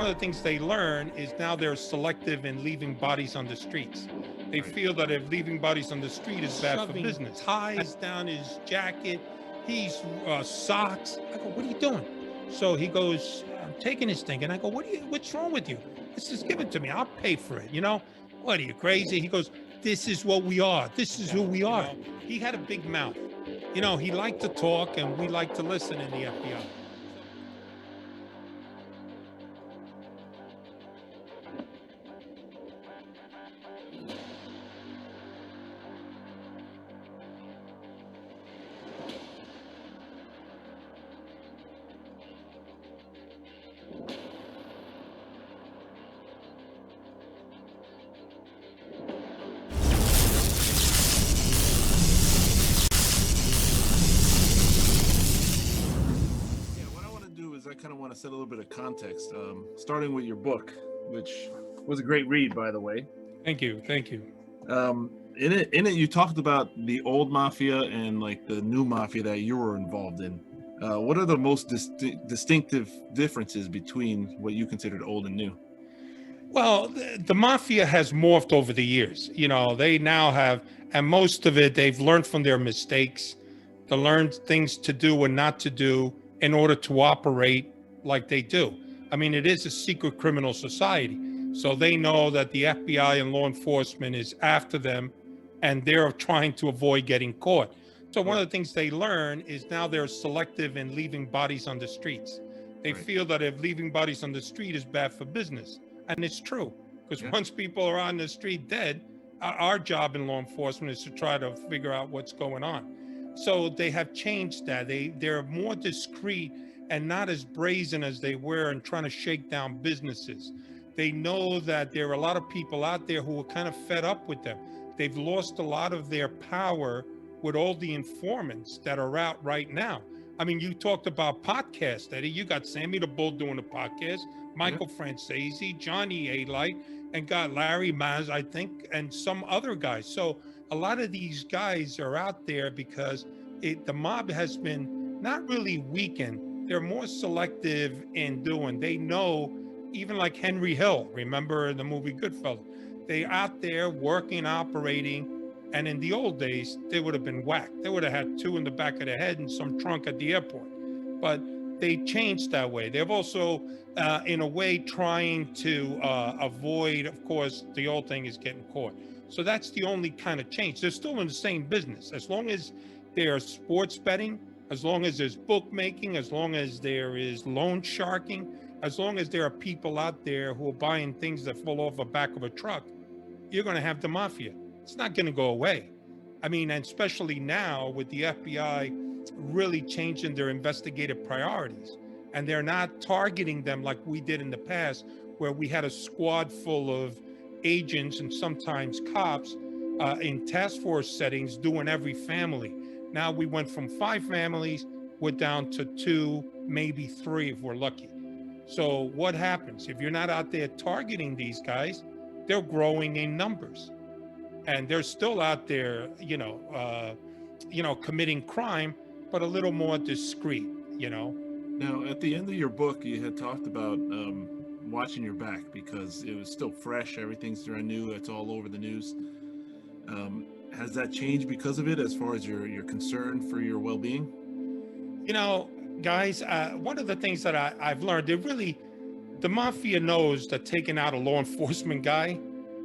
one of the things they learn is now they're selective in leaving bodies on the streets. They Right. feel that if leaving bodies on the street is bad for Shoving business. Ties down his jacket, he's socks. I go, what are you doing? So he goes, I'm taking this thing, and I go, what's wrong with you? Let's just give it to me. I'll pay for it. What are you crazy? He goes, this is what we are. This is who we are. He had a big mouth. He liked to talk, and we like to listen in the FBI. Yeah, what I want to do is I kind of want to set a little bit of context, starting with your book, which was a great read, by the way. Thank you. In it, you talked about the old mafia and like the new mafia that you were involved in. What are the most distinctive differences between what you considered old and new? Well, the mafia has morphed over the years. They now have, and most of it, they've learned from their mistakes. They learned things to do and not to do in order to operate like they do. I mean, it is a secret criminal society. So they know that the FBI and law enforcement is after them, and they're trying to avoid getting caught. So one of the things they learn is now they're selective in leaving bodies on the streets. They feel that if leaving bodies on the street is bad for business. And it's true, because once people are on the street dead, our job in law enforcement is to try to figure out what's going on. So they have changed that. They're more discreet and not as brazen as they were in trying to shake down businesses. They know that there are a lot of people out there who are kind of fed up with them. They've lost a lot of their power with all the informants that are out right now. I mean, you talked about podcasts, Eddie. You got Sammy the Bull doing a podcast, Michael Francese, Johnny A-Light, and got Larry Maz, I think, and some other guys. So a lot of these guys are out there because the mob has been not really weakened. They're more selective in doing. They know, even like Henry Hill, remember in the movie Goodfellas, they out there working, operating. And in the old days, they would have been whacked. They would have had two in the back of the head and some trunk at the airport. But they changed that way. They've also, in a way, trying to avoid, of course, the old thing is getting caught. So that's the only kind of change. They're still in the same business. As long as there's sports betting, as long as there's bookmaking, as long as there is loan sharking, as long as there are people out there who are buying things that fall off the back of a truck, you're going to have the mafia. It's not going to go away. I mean, and especially now with the FBI really changing their investigative priorities, and they're not targeting them like we did in the past, where we had a squad full of agents and sometimes cops in task force settings doing every family. Now we went from 5 families, we're down to 2, maybe 3 if we're lucky. So what happens if you're not out there targeting these guys? They're growing in numbers. And they're still out there, committing crime, but a little more discreet, Now, at the end of your book, you had talked about watching your back because it was still fresh. Everything's brand new. It's all over the news. Has that changed because of it, as far as your concern for your well-being? Guys, one of the things that I've learned, the mafia knows that taking out a law enforcement guy,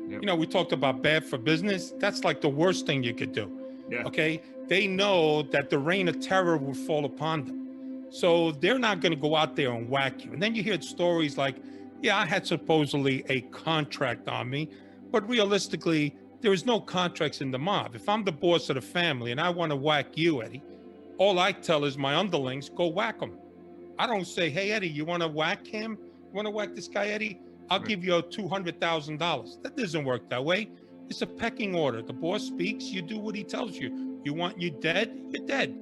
we talked about bad for business. That's like the worst thing you could do. Yeah. Okay. They know that the reign of terror will fall upon them. So they're not going to go out there and whack you. And then you hear stories like, I had supposedly a contract on me, but realistically, there is no contracts in the mob. If I'm the boss of the family and I want to whack you, Eddie, all I tell is my underlings, go whack him. I don't say, hey, Eddie, you want to whack him? You want to whack this guy, Eddie? I'll give you $200,000. That doesn't work that way. It's a pecking order. The boss speaks, you do what he tells you. You want you dead, you're dead.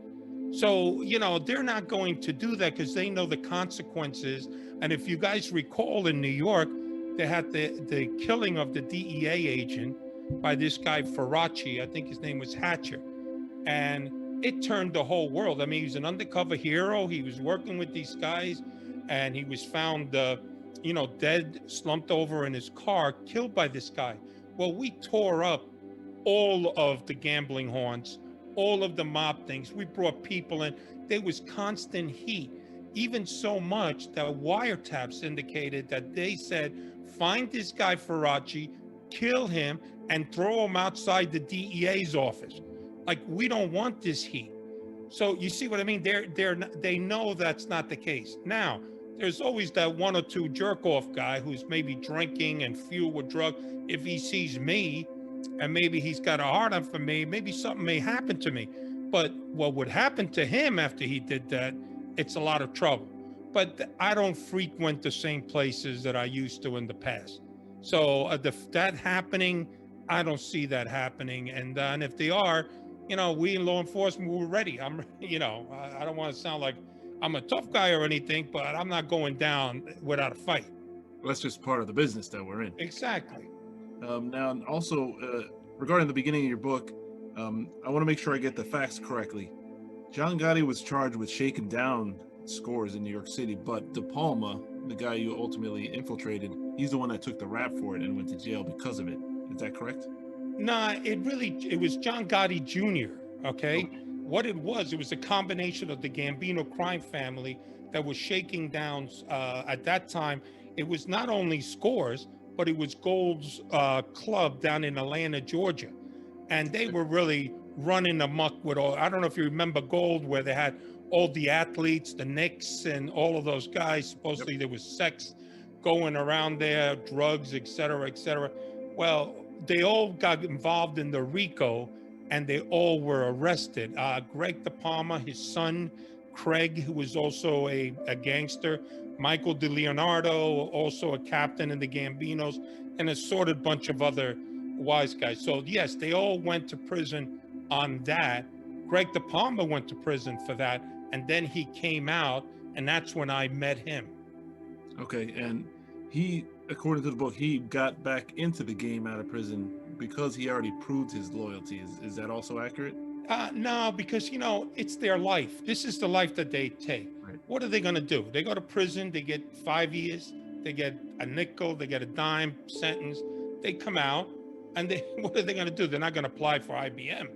So, they're not going to do that because they know the consequences. And if you guys recall in New York, they had the killing of the DEA agent by this guy, Faraci. I think his name was Hatcher. And it turned the whole world. I mean, he was an undercover hero. He was working with these guys, and he was found dead, slumped over in his car, killed by this guy. Well, we tore up all of the gambling haunts, all of the mob things. We brought people in. There was constant heat, even so much that wiretaps indicated that they said, find this guy Faraci, kill him, and throw him outside the DEA's office. Like, we don't want this heat. So you see what I mean? They know that's not the case. Now, there's always that one or two jerk off guy who's maybe drinking and fueled with drug. If he sees me and maybe he's got a hard on for me, maybe something may happen to me. But what would happen to him after he did that, it's a lot of trouble. But I don't frequent the same places that I used to in the past. So that happening, I don't see that happening. And if they are, we in law enforcement, we're ready. I don't want to sound like I'm a tough guy or anything, but I'm not going down without a fight. Well, that's just part of the business that we're in. Exactly. Now, also, regarding the beginning of your book, I want to make sure I get the facts correctly. John Gotti was charged with shaking down scores in New York City, but De Palma, the guy you ultimately infiltrated, he's the one that took the rap for it and went to jail because of it. Is that correct? Nah, it was John Gotti Jr., okay? What it was a combination of the Gambino crime family that was shaking down, at that time, it was not only Scores, but it was Gold's club down in Atlanta, Georgia. And they were really running amok with all, I don't know if you remember Gold, where they had all the athletes, the Knicks and all of those guys. Supposedly there was sex going around there, drugs, et cetera, et cetera. Well, they all got involved in the RICO and they all were arrested. Greg De Palma, his son, Craig, who was also a gangster, Michael DeLeonardo, also a captain in the Gambinos, and a sorted bunch of other wise guys. So yes, they all went to prison on that. Greg De Palma went to prison for that, and then he came out, and that's when I met him. Okay, and he, according to the book, he got back into the game out of prison because he already proved his loyalty. Is that also accurate? No, because, it's their life. This is the life that they take. Right. What are they going to do? They go to prison, they get 5 years, they get a nickel, they get a dime sentence. They come out, and what are they going to do? They're not going to apply for IBM.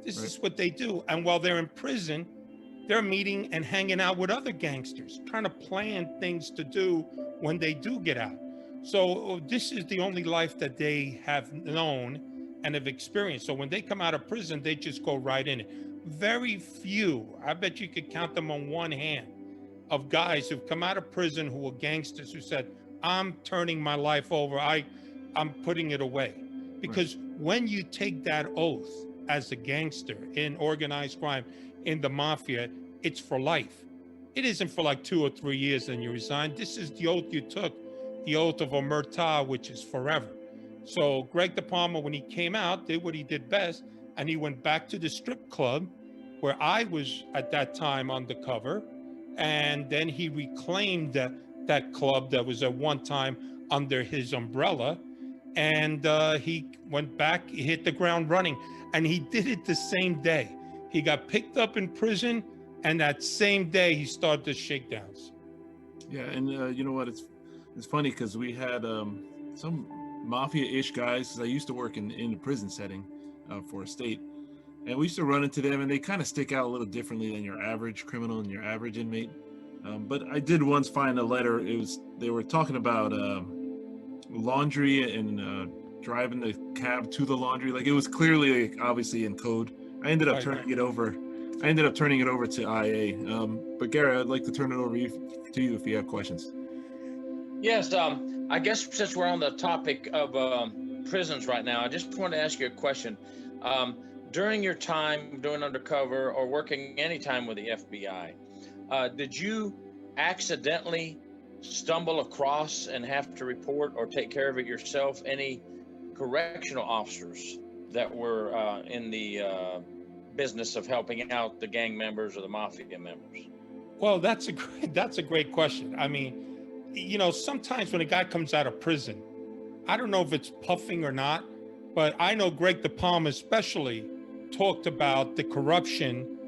This is what they do. And while they're in prison, they're meeting and hanging out with other gangsters, trying to plan things to do when they do get out. So this is the only life that they have known and have experienced. So when they come out of prison, they just go right in it. Very few, I bet you could count them on one hand, of guys who've come out of prison who were gangsters who said, I'm turning my life over. I'm putting it away. Because when you take that oath as a gangster in organized crime, in the mafia, it's for life. It isn't for like 2 or 3 years and you resign. This is the oath you took, the oath of omerta, which is forever. So Greg De Palma, when he came out, did what he did best, and he went back to the strip club where I was at that time undercover, and then he reclaimed that club that was at one time under his umbrella, and he went back, he hit the ground running, and he did it the same day. He got picked up in prison, and that same day he started the shakedowns. Yeah, and you know what? It's funny because we had some mafia-ish guys. I used to work in the prison setting for a state, and we used to run into them, and they kind of stick out a little differently than your average criminal and your average inmate. But I did once find a letter. They were talking about laundry and driving the cab to the laundry. Like, it was clearly, like, obviously in code. I ended up turning it over to IA. But Gary, I'd like to turn it over to you if you have questions. Yes, I guess since we're on the topic of prisons right now, I just want to ask you a question. During your time doing undercover or working any time with the FBI, did you accidentally stumble across and have to report or take care of it yourself any correctional officers that were in the business of helping out the gang members or the mafia members? Well, that's a great question. I mean, sometimes when a guy comes out of prison, I don't know if it's puffing or not, but I know Greg De Palma especially talked about the corruption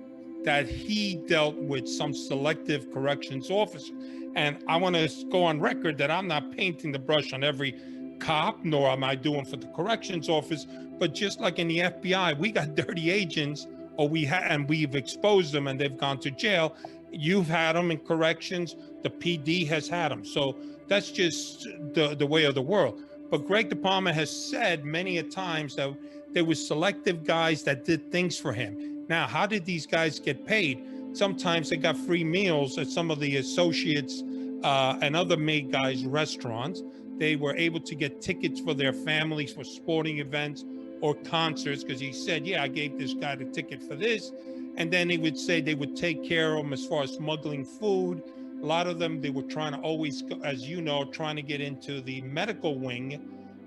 that he dealt with some selective corrections officer. And I want to go on record that I'm not painting the brush on every cop, nor am I doing for the corrections office. But just like in the FBI, we got dirty agents, or and we've exposed them and they've gone to jail. You've had them in corrections. The PD has had them. So that's just the way of the world. But Greg De Palma has said many a times that there was selective guys that did things for him. Now, how did these guys get paid? Sometimes they got free meals at some of the associates and other made guys' restaurants. They were able to get tickets for their families for sporting events or concerts, because he said, yeah, I gave this guy the ticket for this. And then he would say they would take care of them as far as smuggling food. A lot of them, they were trying to always, as you know, trying to get into the medical wing,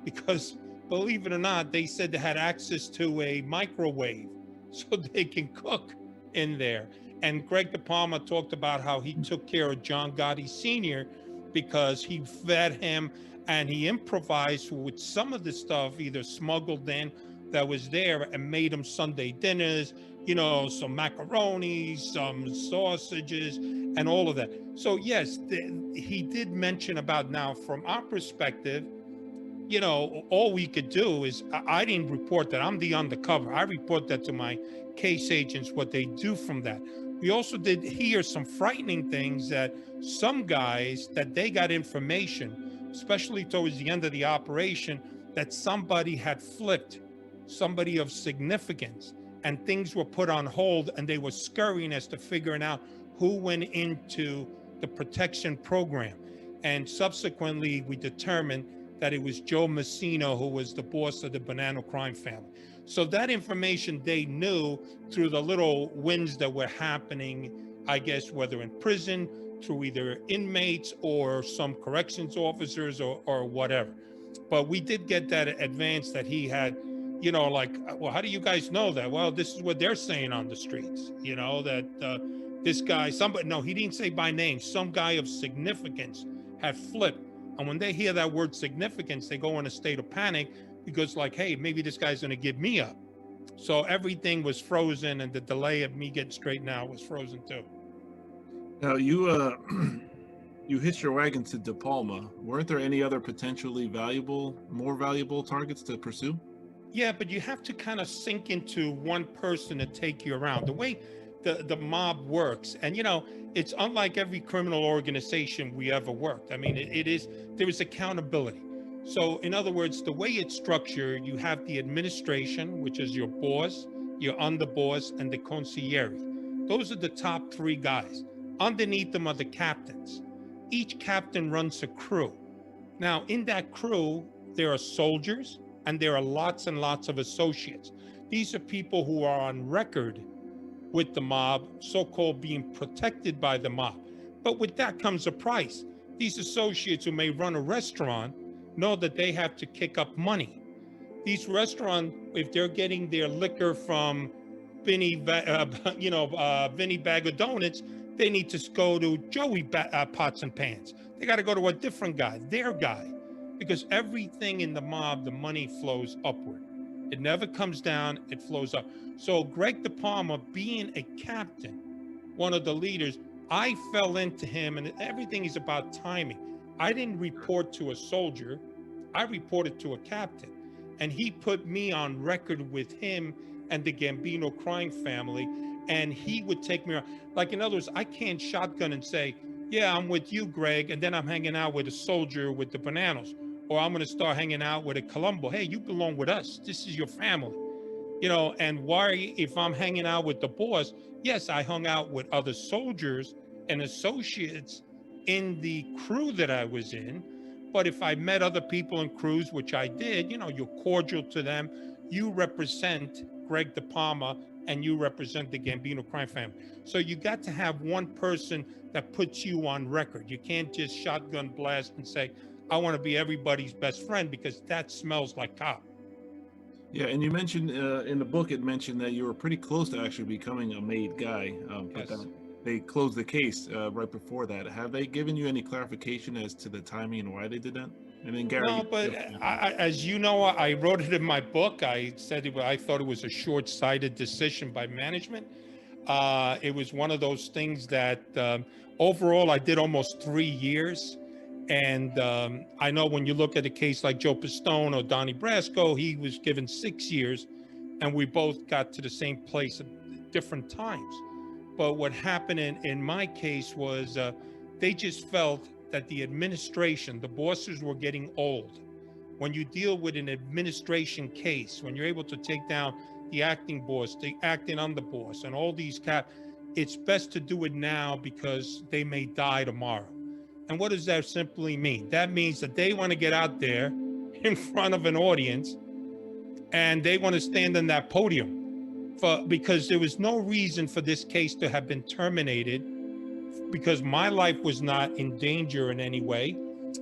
because believe it or not, they said they had access to a microwave so they can cook in there. And Greg De Palma talked about how he took care of John Gotti Sr. because he fed him and he improvised with some of the stuff, either smuggled in that was there, and made him Sunday dinners, you know, some macaroni, some sausages, and all of that. So yes, he did mention about, now from our perspective, you know, all we could do is, I didn't report that. I'm the undercover. I report that to my case agents, what they do from that. We also did hear some frightening things, that some guys, that they got information, especially towards the end of the operation, that somebody had flipped, somebody of significance, and things were put on hold, and they were scurrying as to figuring out who went into the protection program. And subsequently, we determined that it was Joe Messina, who was the boss of the Banana crime family. So that information they knew through the little wins that were happening, I guess, whether in prison, through either inmates or some corrections officers or whatever. But we did get that advance that he had, you know, like, well, how do you guys know that? Well, this is what they're saying on the streets, you know, that this guy, somebody, no, he didn't say by name, some guy of significance had flipped. And when they hear that word significance, they go in a state of panic, because like, hey, maybe this guy's going to give me up. So everything was frozen, and the delay of me getting straightened out was frozen too. Now you you hitched your wagon to De Palma. Weren't there any other potentially valuable, more valuable targets to pursue? Yeah, but you have to kind of sink into one person to take you around. The way the mob works, and you know, it's unlike every criminal organization we ever worked. I mean, there is accountability. So in other words, the way it's structured, you have the administration, which is your boss, your underboss, and the consigliere. Those are the top three guys. Underneath them are the captains. Each captain runs a crew. Now, in that crew, there are soldiers, and there are lots and lots of associates. These are people who are on record with the mob, so-called being protected by the mob. But with that comes a price. These associates who may run a restaurant know that they have to kick up money. These restaurants, if they're getting their liquor from Vinny Bag of Donuts, they need to go to Joey Pots and Pans. They got to go to a different guy, their guy, because everything in the mob, the money flows upward. It never comes down, it flows up. So Greg De Palma, being a captain, one of the leaders, I fell into him, and everything is about timing. I didn't report to a soldier, I reported to a captain, and he put me on record with him and the Gambino crime family, and he would take me around. Like, in other words, I can't shotgun and say, yeah, I'm with you, Greg, and then I'm hanging out with a soldier with the bananas, or I'm going to start hanging out with a Colombo. Hey, you belong with us. This is your family. You know, and why, if I'm hanging out with the boss, yes, I hung out with other soldiers and associates in the crew that I was in. But if I met other people in crews, which I did, you know, you're cordial to them. You represent Greg De Palma and you represent the Gambino crime family. So you got to have one person that puts you on record. You can't just shotgun blast and say, I want to be everybody's best friend, because that smells like cop. Yeah, and you mentioned in the book, it mentioned that you were pretty close to actually becoming a made guy, but Yes. they closed the case right before that. Have they given you any clarification as to the timing and why they did that? And then Gary, No, but as you know, I wrote it in my book. I said I thought it was a short-sighted decision by management. It was one of those things that overall I did almost 3 years. And I know when you look at a case like Joe Pistone or Donnie Brasco, he was given 6 years, and we both got to the same place at different times. But what happened in my case was they just felt that the administration, the bosses were getting old. When you deal with an administration case, when you're able to take down the acting boss, the acting underboss, and all these it's best to do it now because they may die tomorrow. And what does that simply mean? That means that they want to get out there in front of an audience and they want to stand on that podium because there was no reason for this case to have been terminated, because my life was not in danger in any way.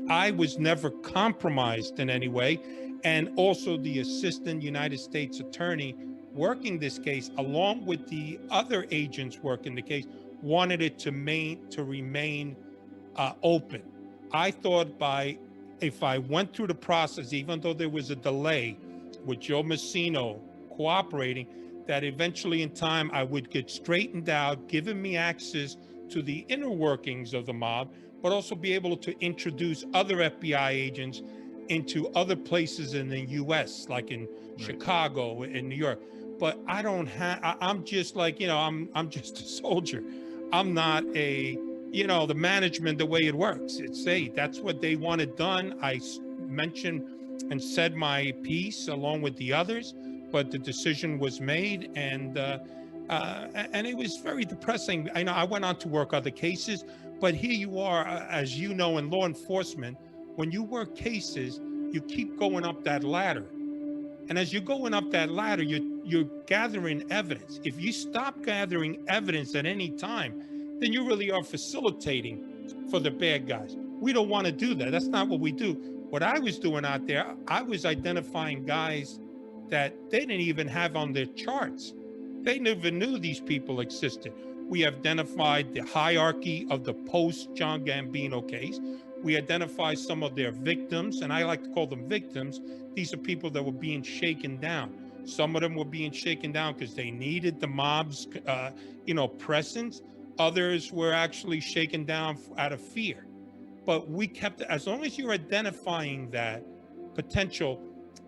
I was never compromised in any way. And also the assistant United States attorney working this case, along with the other agents working the case, wanted it to remain open. I thought if I went through the process, even though there was a delay with Joe Messino cooperating, that eventually in time I would get straightened out, giving me access to the inner workings of the mob, but also be able to introduce other FBI agents into other places in the US, like in Chicago, in New York. But I'm just like, I'm just a soldier. I'm not the management, the way it works. That's what they wanted done. I mentioned and said my piece along with the others, but the decision was made, and it was very depressing. I know I went on to work other cases, but here you are, as you know, in law enforcement, when you work cases, you keep going up that ladder. And as you're going up that ladder, you're gathering evidence. If you stop gathering evidence at any time, then you really are facilitating for the bad guys. We don't want to do that. That's not what we do. What I was doing out there, I was identifying guys that they didn't even have on their charts. They never knew these people existed. We identified the hierarchy of the post-John Gambino case. We identified some of their victims, and I like to call them victims. These are people that were being shaken down. Some of them were being shaken down because they needed the mob's, presence. Others were actually shaken down out of fear. But we kept, as long as you're identifying that potential,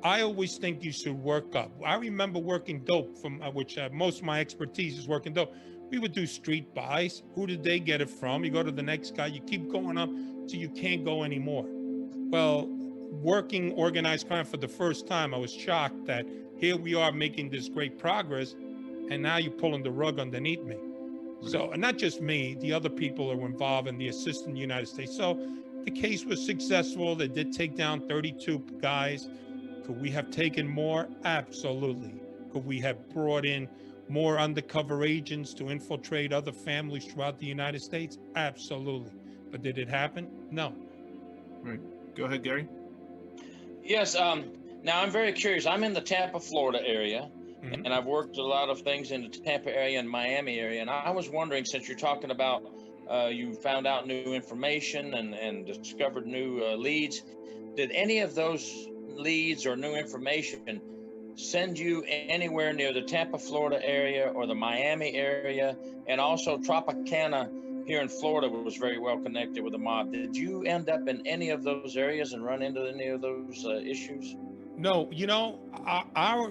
I always think you should work up. I remember working dope, from which most of my expertise is working dope. We would do street buys. Who did they get it from? You go to the next guy. You keep going up till you can't go anymore. Well, working organized crime for the first time, I was shocked that here we are making this great progress, and now you're pulling the rug underneath me. So, and not just me, the other people who were involved in the assistant United States. So the case was successful. They did take down 32 guys. Could we have taken more? Absolutely. Could we have brought in more undercover agents to infiltrate other families throughout the United States? Absolutely. But did it happen? No. Right. Go ahead, Gary. Yes. Now I'm very curious. I'm in the Tampa, Florida area. Mm-hmm. And I've worked a lot of things in the Tampa area and Miami area. And I was wondering, since you're talking about you found out new information and discovered new leads, did any of those leads or new information send you anywhere near the Tampa, Florida area or the Miami area? And also Tropicana here in Florida was very well connected with the mob. Did you end up in any of those areas and run into any of those issues? No,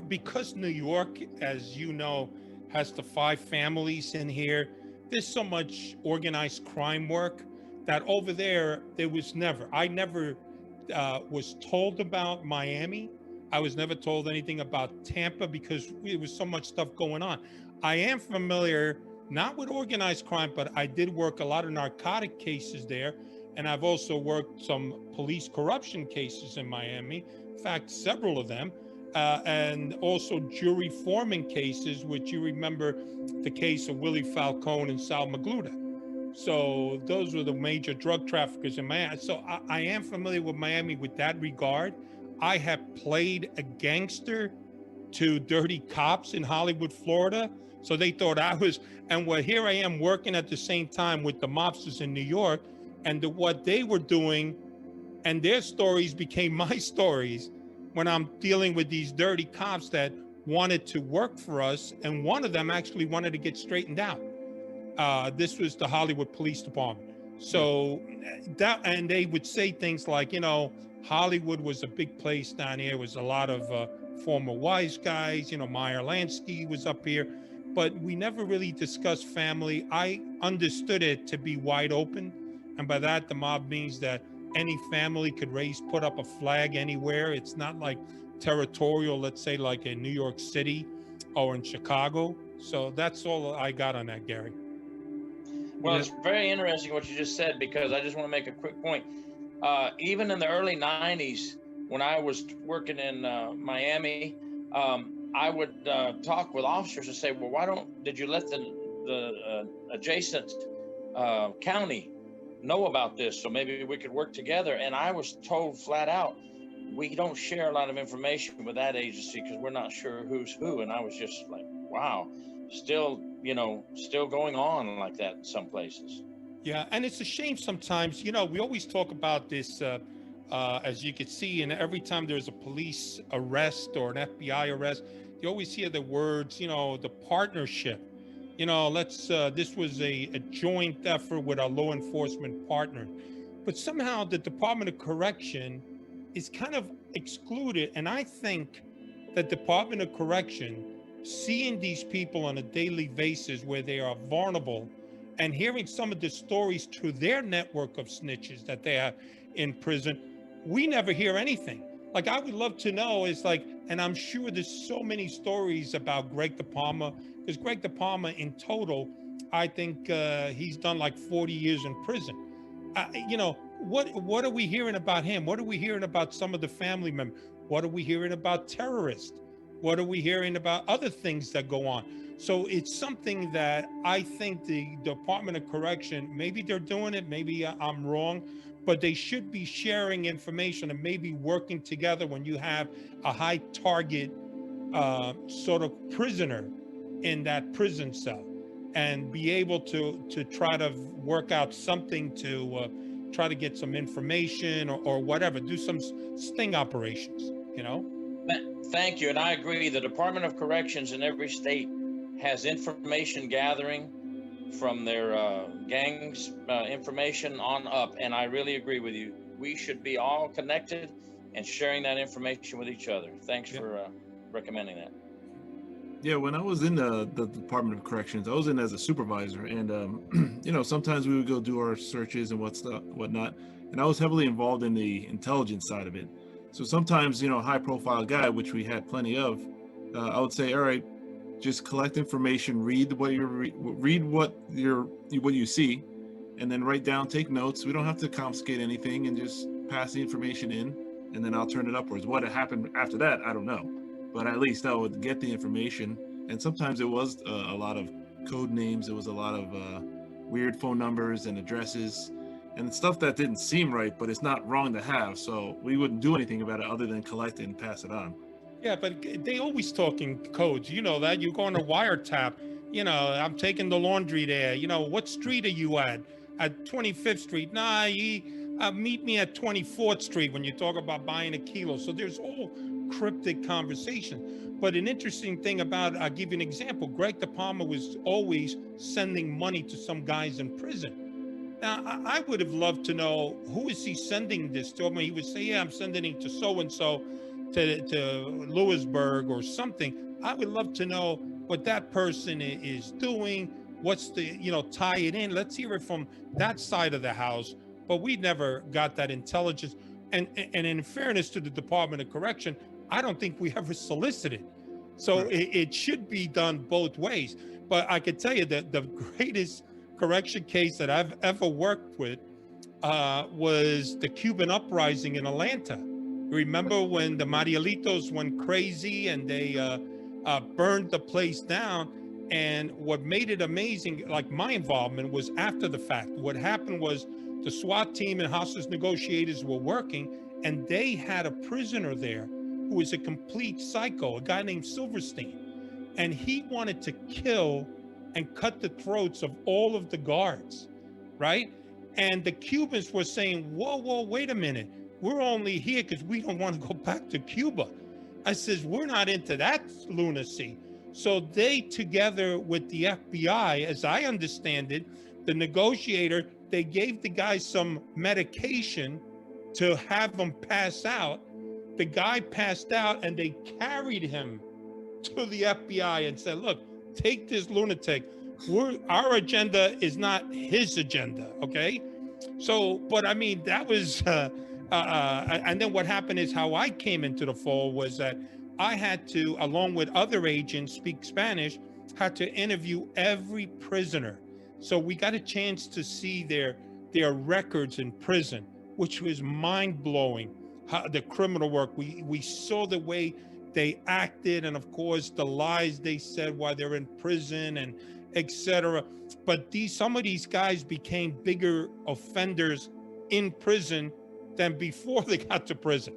because New York, as you know, has the 5 families in here, there's so much organized crime work that over there was never. I never was told about Miami. I was never told anything about Tampa because there was so much stuff going on. I am familiar, not with organized crime, but I did work a lot of narcotic cases there. And I've also worked some police corruption cases in Miami. In fact, several of them, and also jury forming cases, which you remember the case of Willie Falcone and Sal Magluta. So those were the major drug traffickers in Miami. So I am familiar with Miami with that regard. I have played a gangster to dirty cops in Hollywood, Florida. So they thought I was, and here I am working at the same time with the mobsters in New York, and what they were doing, and their stories became my stories when I'm dealing with these dirty cops that wanted to work for us, and one of them actually wanted to get straightened out. This was the Hollywood Police Department. Yeah. So that, and they would say things like, Hollywood was a big place down here. It was a lot of former wise guys. Meyer Lansky was up here, but we never really discussed family. I understood it to be wide open, and by that the mob means that any family could put up a flag anywhere. It's not like territorial, let's say like in New York City or in Chicago. So that's all I got on that, Gary. Well, it's very interesting what you just said, because I just want to make a quick point. Even in the early 90s, when I was working in Miami, I would talk with officers and say, well, did you let the adjacent county know about this, so maybe we could work together? And I was told flat out, we don't share a lot of information with that agency because we're not sure who's who. And I was just like, wow, still going on like that in some places. Yeah, and it's a shame sometimes. We always talk about this, as you can see, and every time there's a police arrest or an FBI arrest, you always hear the words, the partnership. This was a joint effort with our law enforcement partner. But somehow the Department of Correction is kind of excluded. And I think the Department of Correction, seeing these people on a daily basis where they are vulnerable, and hearing some of the stories through their network of snitches that they have in prison, we never hear anything. Like, I would love to know, and I'm sure there's so many stories about Greg DePalma, because Greg DePalma in total, I think he's done like 40 years in prison. What are we hearing about him? What are we hearing about some of the family members? What are we hearing about terrorists? What are we hearing about other things that go on? So it's something that I think the Department of Correction, maybe they're doing it, maybe I'm wrong, but they should be sharing information and maybe working together when you have a high target sort of prisoner in that prison cell, and be able to try to work out something to try to get some information or whatever, do some sting operations, Thank you. And I agree. The Department of Corrections in every state has information gathering from their gangs information on up. And I really agree with you. We should be all connected and sharing that information with each other. Thanks for recommending that. Yeah, when I was in the Department of Corrections, I was in as a supervisor, and sometimes we would go do our searches and whatnot, and I was heavily involved in the intelligence side of it. So sometimes, high-profile guy, which we had plenty of, I would say, all right, just collect information, read what you see, and then write down, take notes. We don't have to confiscate anything, and just pass the information in, and then I'll turn it upwards. What happened after that, I don't know, but at least I would get the information. And sometimes it was a lot of code names. It was a lot of weird phone numbers and addresses, and stuff that didn't seem right, but it's not wrong to have. So we wouldn't do anything about it other than collect it and pass it on. Yeah, but they always talking codes. You know that. You go on a wiretap. I'm taking the laundry there. What street are you at? At 25th Street. Nah, meet me at 24th Street when you talk about buying a kilo. So there's all cryptic conversation. But an interesting thing I'll give you an example. Greg DePalma was always sending money to some guys in prison. Now, I would have loved to know, who is he sending this to? I mean, he would say, yeah, I'm sending it to so-and-so, to Lewisburg or something. I would love to know what that person is doing. What's tie it in. Let's hear it from that side of the house. But we never got that intelligence. And in fairness to the Department of Correction, I don't think we ever solicited. So it should be done both ways. But I could tell you that the greatest correction case that I've ever worked with was the Cuban uprising in Atlanta. Remember when the Marielitos went crazy and they burned the place down? And what made it amazing, like my involvement, was after the fact. What happened was the SWAT team and hostage negotiators were working, and they had a prisoner there who was a complete psycho, a guy named Silverstein. And he wanted to kill and cut the throats of all of the guards, right? And the Cubans were saying, whoa, wait a minute. We're only here because we don't want to go back to Cuba. I says, we're not into that lunacy. So they, together with the FBI, as I understand it, the negotiator, they gave the guy some medication to have him pass out. The guy passed out and they carried him to the FBI and said, look, take this lunatic. Our agenda is not his agenda, okay? So, but I mean, that was, and then what happened is how I came into the fold was that I had to, along with other agents, speak Spanish, had to interview every prisoner. So we got a chance to see their records in prison, which was mind blowing. The criminal work, we saw the way they acted, and of course the lies they said while they're in prison, and etc. But some of these guys became bigger offenders in prison than before they got to prison.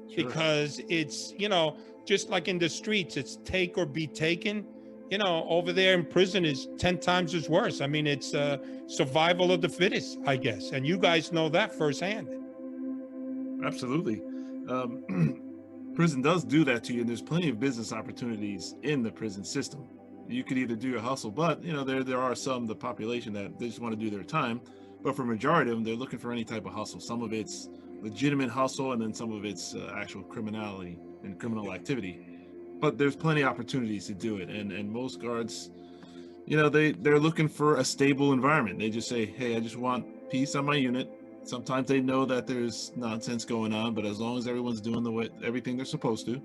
Sure. Because it's, just like in the streets, it's take or be taken. Over there in prison is 10 times as worse. I mean, it's survival of the fittest, I guess. And you guys know that firsthand. Absolutely. Prison does do that to you, and there's plenty of business opportunities in the prison system. You could either do your hustle, but there are some, the population, that they just want to do their time. But for a majority of them, they're looking for any type of hustle. Some of it's legitimate hustle, and then some of it's actual criminality and criminal activity. But there's plenty of opportunities to do it, and most guards, they're looking for a stable environment. They just say, hey, I just want peace on my unit. Sometimes they know that there's nonsense going on, but as long as everyone's doing everything they're supposed to,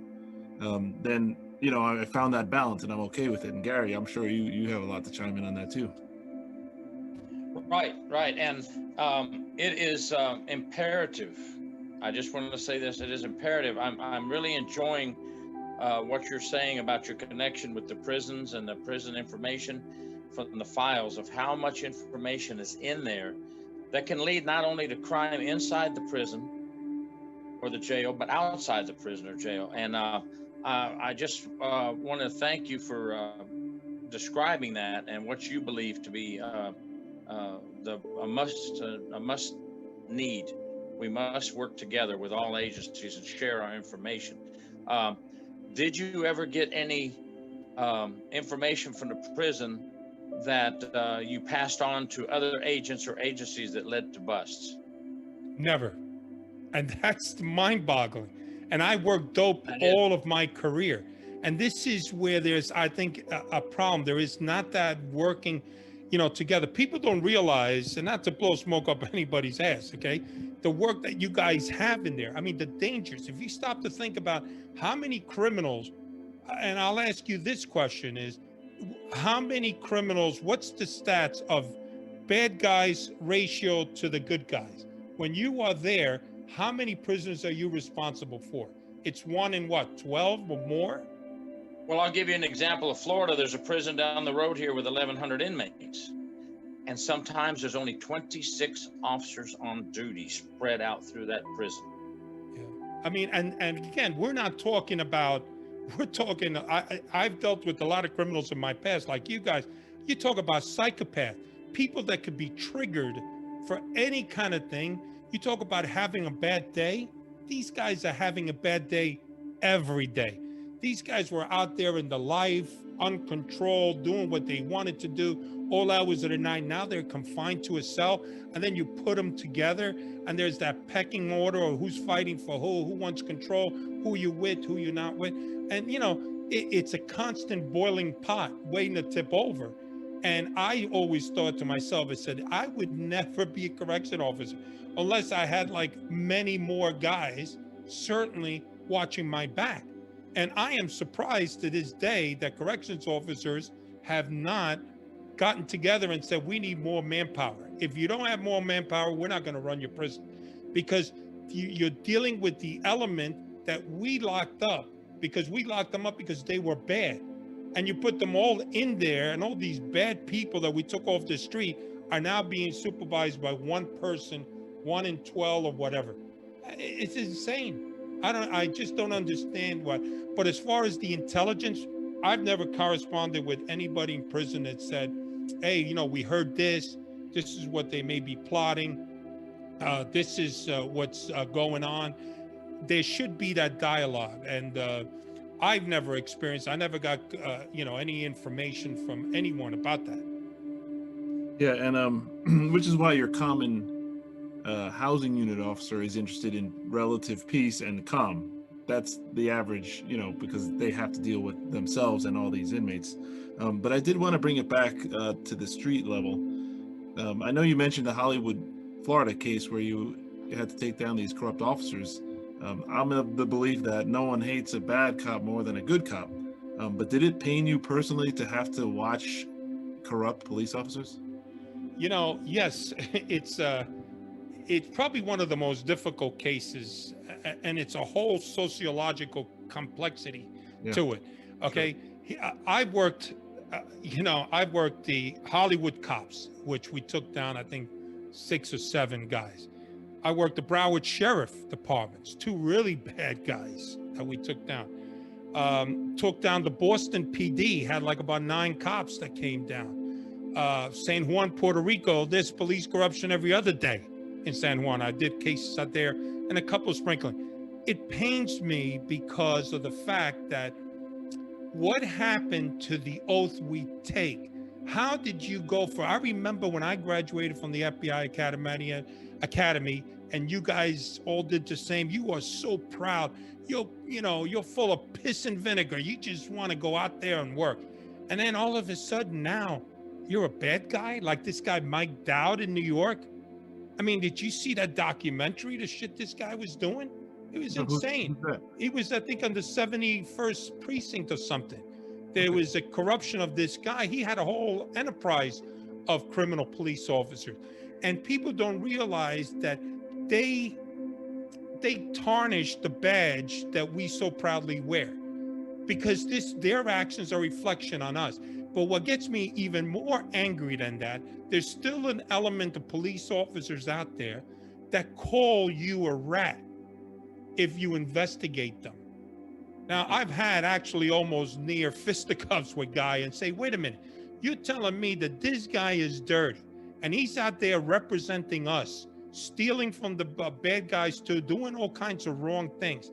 then I found that balance, and I'm okay with it. And Gary, I'm sure you have a lot to chime in on that too. Right, and it is imperative. I just wanted to say this: it is imperative. I'm really enjoying what you're saying about your connection with the prisons and the prison information from the files of how much information is in there that can lead not only to crime inside the prison or the jail, but outside the prison or jail. And I just want to thank you for describing that and what you believe to be a must need. We must work together with all agencies and share our information. Did you ever get any information from the prison that you passed on to other agents or agencies that led to busts? Never. And that's mind-boggling. And I worked dope all of my career. And this is where there's, I think, a problem. There is not that working, together. People don't realize, and not to blow smoke up anybody's ass, okay? The work that you guys have in there. I mean, the dangers. If you stop to think about how many criminals, and I'll ask you this question is, how many criminals, what's the stats of bad guys ratio to the good guys? When you are there, how many prisoners are you responsible for? It's 1 in what, 12 or more? Well, I'll give you an example of Florida. There's a prison down the road here with 1,100 inmates. And sometimes there's only 26 officers on duty spread out through that prison. Yeah. I mean, and again, we're talking, I've dealt with a lot of criminals in my past, like you guys. You talk about psychopath, people that could be triggered for any kind of thing. You talk about having a bad day. These guys are having a bad day every day. These guys were out there in the life, uncontrolled, doing what they wanted to do all hours of the night. Now they're confined to a cell, and then you put them together, and there's that pecking order of who's fighting for who wants control, who you with, who you're not with. And, it's a constant boiling pot waiting to tip over. And I always thought to myself, I said, I would never be a correction officer unless I had like many more guys certainly watching my back. And I am surprised to this day that corrections officers have not gotten together and said, we need more manpower. If you don't have more manpower, we're not going to run your prison. Because you're dealing with the element that we locked up, because we locked them up because they were bad. And you put them all in there, and all these bad people that we took off the street are now being supervised by one person, 1 in 12 or whatever. It's insane. I just don't understand what. But as far as the intelligence, I've never corresponded with anybody in prison that said, hey, we heard this is what they may be plotting. This is what's going on. There should be that dialogue. And I've never experienced. I never got any information from anyone about that. Yeah, and which is why your common housing unit officer is interested in relative peace and calm. That's the average, because they have to deal with themselves and all these inmates. But I did want to bring it back to the street level. I know you mentioned the Hollywood, Florida case where you had to take down these corrupt officers. I'm of the belief that no one hates a bad cop more than a good cop. But did it pain you personally to have to watch corrupt police officers? Yes, it's probably one of the most difficult cases, and it's a whole sociological complexity to it. Okay, sure. I've worked the Hollywood cops, which we took down, I think 6 or 7 guys. I worked the Broward Sheriff Departments, 2 really bad guys that we took down. Took down the Boston PD, had like about 9 cops that came down. San Juan, Puerto Rico, there's police corruption every other day in San Juan. I did cases out there and a couple of sprinkling. It pains me because of the fact that what happened to the oath we take? How did you go I remember when I graduated from the FBI Academy, and you guys all did the same. You are so proud. You're full of piss and vinegar. You just want to go out there and work. And then all of a sudden now, you're a bad guy, like this guy Mike Dowd in New York. I mean, did you see that documentary, the shit this guy was doing? It was insane. He was, I think, on the 71st precinct or something. There was a corruption of this guy. He had a whole enterprise of criminal police officers. And people don't realize that they tarnish the badge that we so proudly wear, because their actions are a reflection on us. But what gets me even more angry than that, there's still an element of police officers out there that call you a rat if you investigate them. Now, I've had actually almost near fisticuffs with guy and say, wait a minute, you're telling me that this guy is dirty and he's out there representing us, stealing from the bad guys too, doing all kinds of wrong things.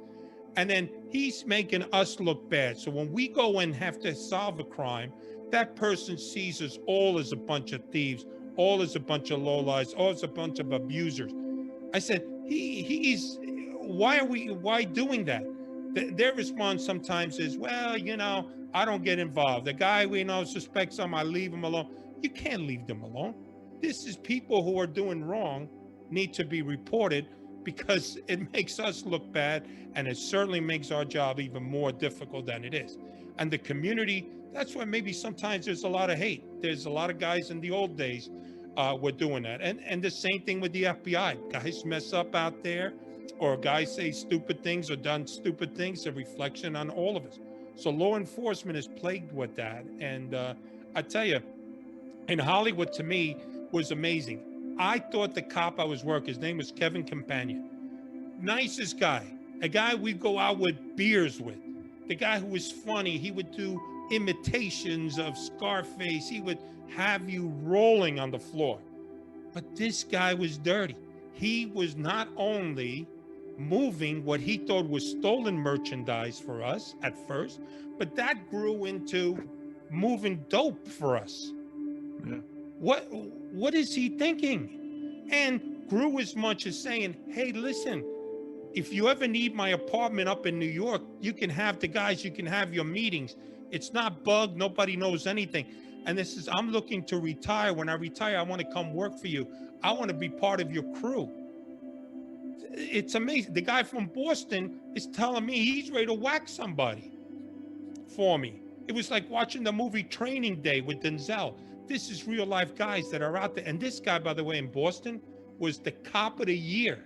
And then he's making us look bad. So when we go and have to solve a crime, that person sees us all as a bunch of thieves, all as a bunch of lowlights, all as a bunch of abusers. I said, why doing that? Their response sometimes is, well, I don't get involved. The guy we know suspects him, I leave him alone. You can't leave them alone. This is people who are doing wrong, need to be reported, because it makes us look bad, and it certainly makes our job even more difficult than it is. And the community, that's why maybe sometimes there's a lot of hate. There's a lot of guys in the old days were doing that. And the same thing with the FBI. Guys mess up out there, or guys say stupid things or done stupid things, a reflection on all of us. So law enforcement is plagued with that. And I tell you, in Hollywood, to me, was amazing. I thought the cop I was working, his name was Kevin Companion. Nicest guy, a guy we'd go out with beers with. The guy who was funny, he would do imitations of Scarface. He would have you rolling on the floor. But this guy was dirty. He was not only moving what he thought was stolen merchandise for us at first, but that grew into moving dope for us. Yeah. What is he thinking? And grew as much as saying, hey, listen, if you ever need my apartment up in New York, you can have the guys, you can have your meetings. It's not bugged. Nobody knows anything. And this is, I'm looking to retire. When I retire, I want to come work for you. I want to be part of your crew. It's amazing. The guy from Boston is telling me he's ready to whack somebody for me. It was like watching the movie Training Day with Denzel. This is real life guys that are out there. And this guy, by the way, in Boston was the cop of the year.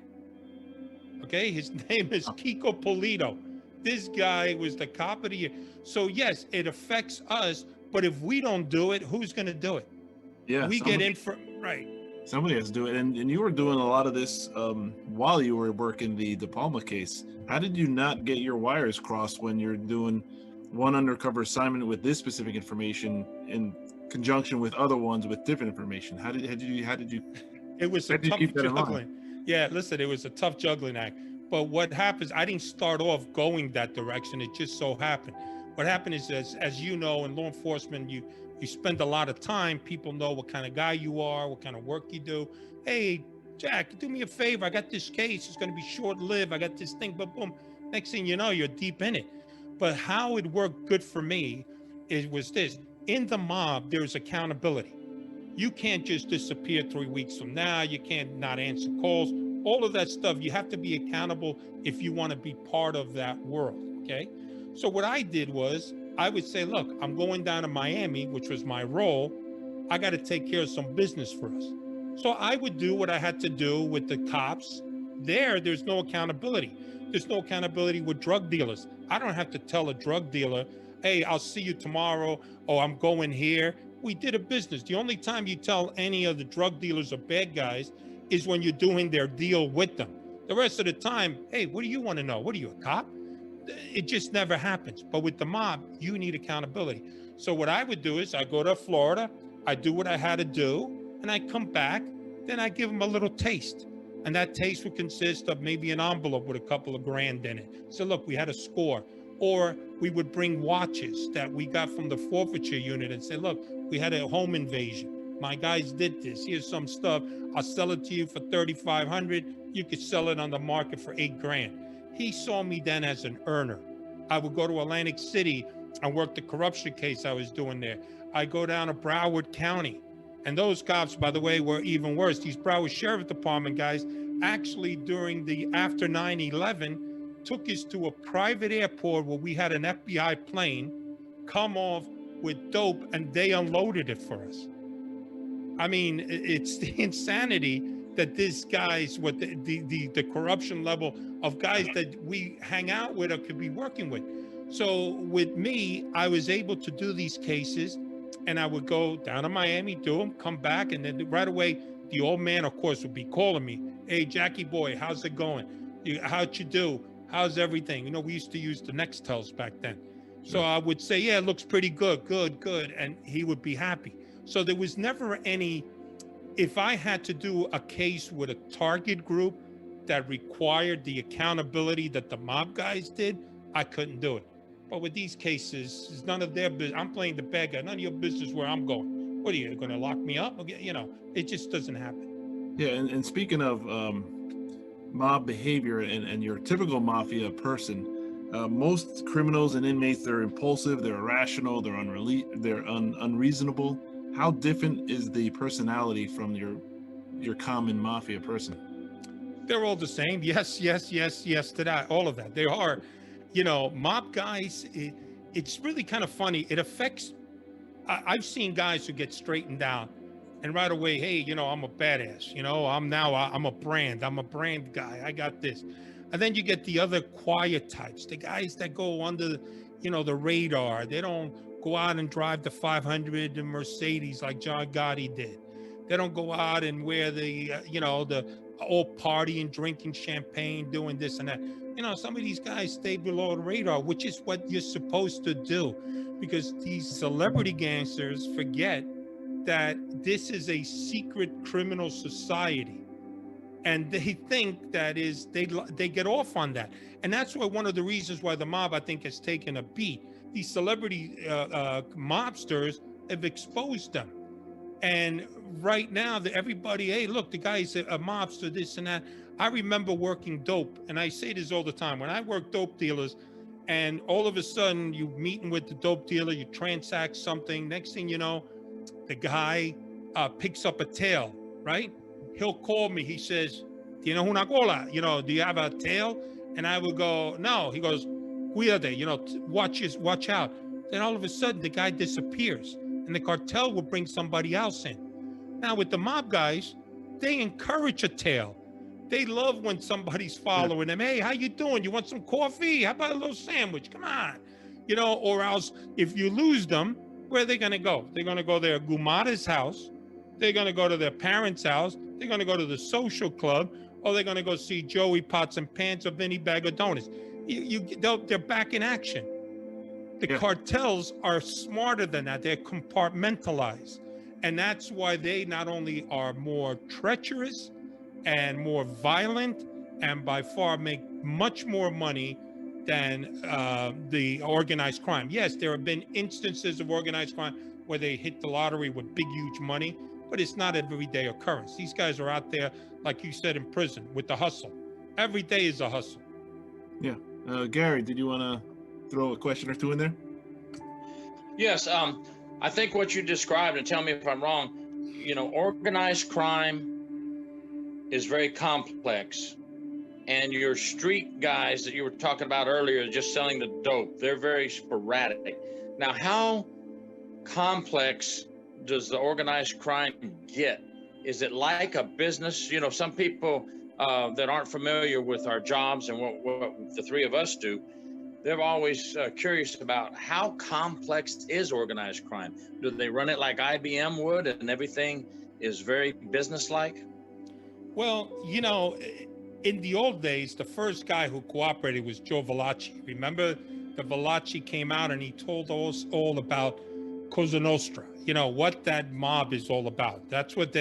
Okay, his name is Kiko Polito. This guy was the cop of the year. So yes, it affects us, but if we don't do it, who's going to do it? Yeah, we get in for right. Somebody has to do it, and you were doing a lot of this while you were working the De Palma case. How did you not get your wires crossed when you're doing one undercover assignment with this specific information in conjunction with other ones with different information? How did you? It was a tough juggling. Yeah, listen, it was a tough juggling act. But what happens, I didn't start off going that direction. It just so happened. What happened is, as you know, in law enforcement, you spend a lot of time. People know what kind of guy you are, what kind of work you do. Hey, Jack, do me a favor. I got this case. It's going to be short-lived. I got this thing, but boom. Next thing you know, you're deep in it. But how it worked good for me was this. In the mob, there's accountability. You can't just disappear 3 weeks from now. You can't not answer calls. All of that stuff, you have to be accountable if you want to be part of that world, okay? So what I did was I would say, look, I'm going down to Miami, which was my role. I got to take care of some business for us. So I would do what I had to do with the cops. There's no accountability. There's no accountability with drug dealers. I don't have to tell a drug dealer, hey, I'll see you tomorrow, or I'm going here. We did a business. The only time you tell any of the drug dealers or bad guys is when you're doing their deal with them. The rest of the time, hey, what do you want to know? What are you, a cop? It just never happens. But with the mob, you need accountability. So what I would do is I go to Florida, I do what I had to do, and I come back, then I give them a little taste. And that taste would consist of maybe an envelope with a couple of grand in it. So look, we had a score. Or we would bring watches that we got from the forfeiture unit and say, look, we had a home invasion. My guys did this. Here's some stuff. I'll sell it to you for $3,500. You could sell it on the market for $8,000. He saw me then as an earner. I would go to Atlantic City and work the corruption case I was doing there. I go down to Broward County. And those cops, by the way, were even worse. These Broward Sheriff Department guys actually during the after 9/11 took us to a private airport where we had an FBI plane come off with dope and they unloaded it for us. I mean, it's the insanity that this guys, what the corruption level of guys that we hang out with or could be working with. So with me, I was able to do these cases and I would go down to Miami, do them, come back. And then right away, the old man, of course, would be calling me. Hey, Jackie boy, how's it going? How'd you do? How's everything? You know, we used to use the Nextels back then. So I would say, yeah, it looks pretty good, good. And he would be happy. So there was never any, if I had to do a case with a target group that required the accountability that the mob guys did, I couldn't do it. But with these cases, it's none of their business. I'm playing the bad guy. None of your business where I'm going. What are you going to lock me up? You know, it just doesn't happen. Yeah, and speaking of mob behavior and your typical mafia person, most criminals and inmates, they're impulsive, they're irrational, they're unreasonable. How different is the personality from your common mafia person? They're all the same. Yes to that. All of that. They are, you know, mob guys. It's really kind of funny. It affects. I've seen guys who get straightened down, and right away, hey, you know, I'm a badass. You know, I'm a brand. I'm a brand guy. I got this. And then you get the other quiet types, the guys that go under, you know, the radar. They don't go out and drive the 500 and Mercedes like John Gotti did. They don't go out and wear the, you know, the all partying, drinking champagne, doing this and that. You know, some of these guys stay below the radar, which is what you're supposed to do, because these celebrity gangsters forget that this is a secret criminal society. And they think that is, they get off on that. And that's why one of the reasons why the mob, I think, has taken a beat. These celebrity mobsters have exposed them. And right now, everybody, hey, look, the guy's a mobster, this and that. I remember working dope, and I say this all the time. When I work dope dealers, and all of a sudden you meeting with the dope dealer, you transact something. Next thing you know, the guy picks up a tail, right? He'll call me. He says, "Tienes una cola? You know, do you have a tail?" And I will go, "No." He goes, "Cuídate, you know, watch out." Then all of a sudden, the guy disappears, and the cartel will bring somebody else in. Now, with the mob guys, they encourage a tail. They love when somebody's following them. Hey, how you doing? You want some coffee? How about a little sandwich? Come on. You know, or else if you lose them, where are they going to go? They're going to go to their Gumada's house. They're going to go to their parents' house. They're going to go to the social club, or they're going to go see Joey Pots and Pants or Vinny Bag of Donuts. They're back in action. The cartels are smarter than that. They're compartmentalized. And that's why they not only are more treacherous and more violent, and by far make much more money than the organized crime. Yes, there have been instances of organized crime where they hit the lottery with big, huge money, but it's not an everyday occurrence. These guys are out there, like you said, in prison with the hustle. Every day is a hustle. Yeah. Gary, did you want to throw a question or two in there? Yes, I think what you described, and tell me if I'm wrong, organized crime is very complex. And your street guys that you were talking about earlier, just selling the dope, they're very sporadic. Now, how complex does the organized crime get? Is it like a business? Some people that aren't familiar with our jobs and what the three of us do, they're always curious about how complex is organized crime. Do they run it like IBM would and everything is very business-like? Well, in the old days, the first guy who cooperated was Joe Valachi. Remember, the Valachi came out and he told us all about Cosa Nostra, what that mob is all about. That's what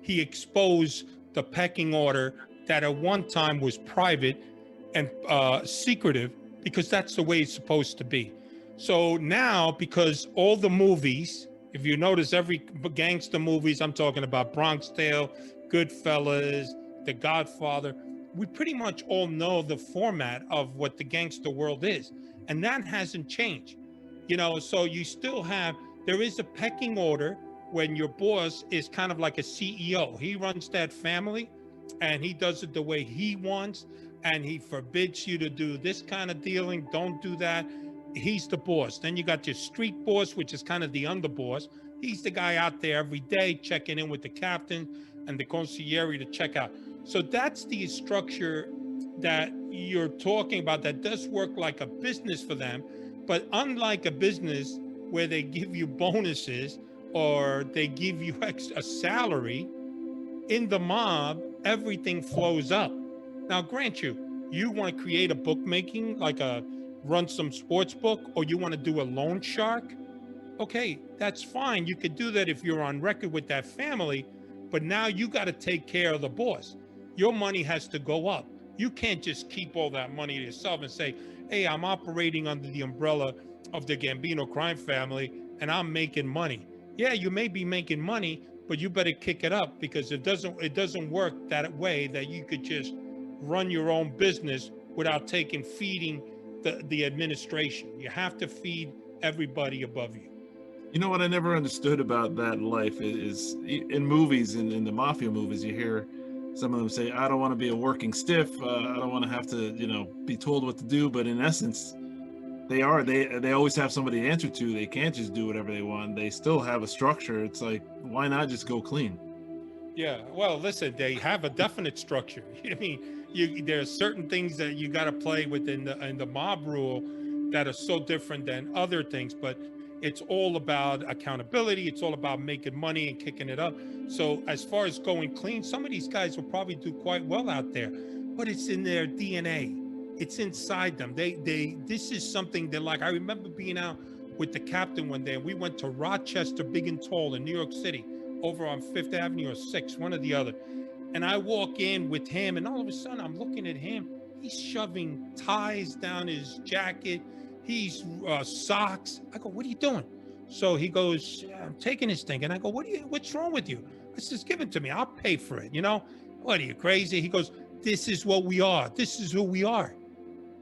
he exposed the pecking order that at one time was private and secretive, because that's the way it's supposed to be. So now, because all the movies, if you notice every gangster movies, I'm talking about Bronx Tale, Goodfellas, The Godfather, we pretty much all know the format of what the gangster world is. And that hasn't changed. So you still there is a pecking order when your boss is kind of like a CEO. He runs that family and he does it the way he wants. And he forbids you to do this kind of dealing. Don't do that. He's the boss. Then you got your street boss, which is kind of the underboss. He's the guy out there every day checking in with the captain and the consigliere to check out. So that's the structure that you're talking about that does work like a business for them. But unlike a business where they give you bonuses or they give you a salary, in the mob, everything flows up. Now, grant you want to create a bookmaking, like run some sports book, or you want to do a loan shark. Okay, that's fine. You could do that if you're on record with that family, but now you got to take care of the boss. Your money has to go up. You can't just keep all that money to yourself and say, hey, I'm operating under the umbrella of the Gambino crime family and I'm making money. Yeah, you may be making money, but you better kick it up, because it doesn't work that way that you could just run your own business without feeding the administration. You have to feed everybody above you. You know what I never understood about that life is in movies, in the mafia movies, you hear some of them say, I don't want to be a working stiff. I don't want to have to, be told what to do. But in essence, they always have somebody to answer to. They can't just do whatever they want. They still have a structure. It's like, why not just go clean? Yeah, well, listen, they have a definite structure. I mean, there are certain things that you got to play within the mob rule that are so different than other things, but it's all about accountability. It's all about making money and kicking it up. So as far as going clean, some of these guys will probably do quite well out there, but it's in their DNA. It's inside them. This is something that, like, I remember being out with the captain one day, and we went to Rochester, Big and Tall in New York City, over on 5th Avenue or 6th, one or the other. And I walk in with him, and all of a sudden I'm looking at him. He's shoving ties down his jacket. He's socks. I go, what are you doing? So he goes, I'm taking this thing. And I go, what's wrong with you? I says, give it to me. I'll pay for it. What are you, crazy? He goes, this is what we are. This is who we are.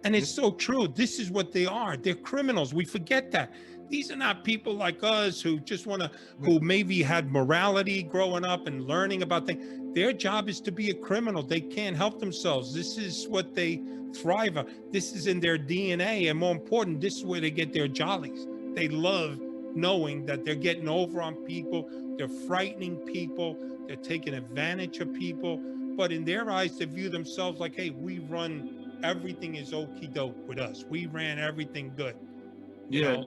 And it's so true. This is what they are. They're criminals. We forget that. These are not people like us who just who maybe had morality growing up and learning about things. Their job is to be a criminal. They can't help themselves. This is what they thrive on. This is in their DNA. And more important, this is where they get their jollies. They love knowing that they're getting over on people. They're frightening people. They're taking advantage of people. But in their eyes, they view themselves like, hey, everything is okie doke with us. We ran everything good. Yeah.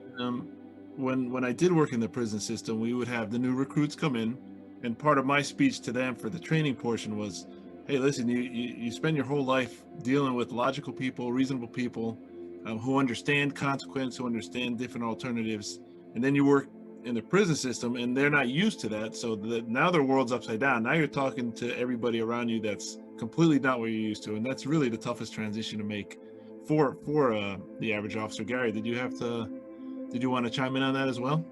When I did work in the prison system, we would have the new recruits come in, and part of my speech to them for the training portion was, hey, listen, you spend your whole life dealing with logical people, reasonable people, who understand consequence, who understand different alternatives, and then you work in the prison system and they're not used to that. So now their world's upside down. Now you're talking to everybody around you that's completely not what you're used to, and that's really the toughest transition to make for the average officer. Gary, did you want to chime in on that as well?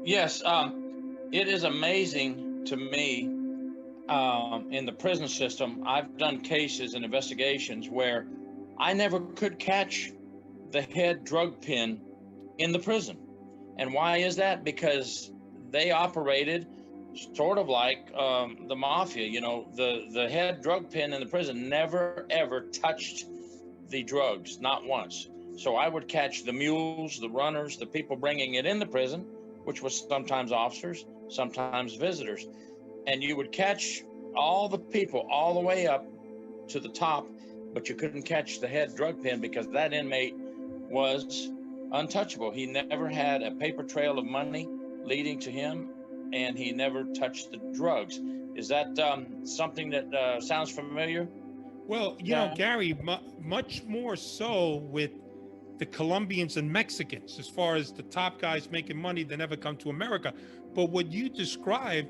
Yes, it is amazing to me in the prison system. I've done cases and investigations where I never could catch the head drug pin in the prison. And why is that? Because they operated sort of like the mafia. You know, the head drug pin in the prison never ever touched the drugs, not once. So I would catch the mules, the runners, the people bringing it in the prison, which was sometimes officers, sometimes visitors. And you would catch all the people all the way up to the top, but you couldn't catch the head drug pin because that inmate was untouchable. He never had a paper trail of money leading to him, and he never touched the drugs. Is that something that sounds familiar? Well, you know, Gary, much more so with the Colombians and Mexicans, as far as the top guys making money that never come to America. But what you described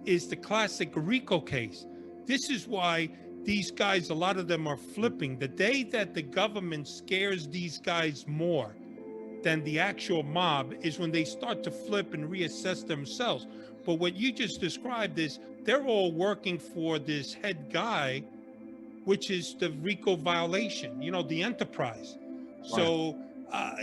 is the classic RICO case. This is why these guys, a lot of them are flipping. The day that the government scares these guys more than the actual mob is when they start to flip and reassess themselves. But what you just described is they're all working for this head guy, which is the RICO violation, you know, the enterprise. So,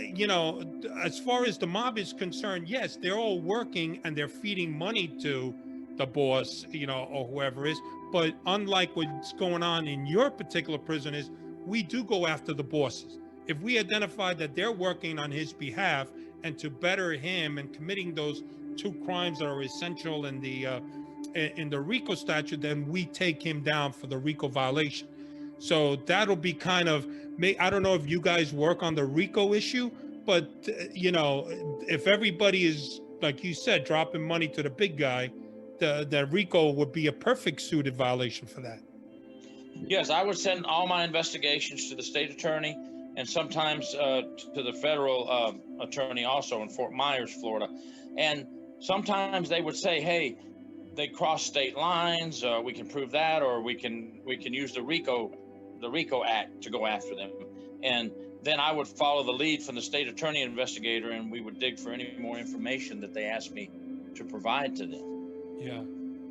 you know, as far as the mob is concerned, yes, they're all working and they're feeding money to the boss, you know, or whoever is. But unlike what's going on in your particular prison is we do go after the bosses. If we identify that they're working on his behalf and to better him and committing those two crimes that are essential in the RICO statute, then we take him down for the RICO violation. So that'll be kind of, I don't know if you guys work on the RICO issue, but you know, if everybody is, like you said, dropping money to the big guy, the RICO would be a perfect suited violation for that. Yes, I would send all my investigations to the state attorney and sometimes to the federal attorney also in Fort Myers, Florida. And sometimes they would say, hey, they cross state lines, we can prove that, or we can use the RICO Act to go after them. And then I would follow the lead from the state attorney investigator, and we would dig for any more information that they asked me to provide to them.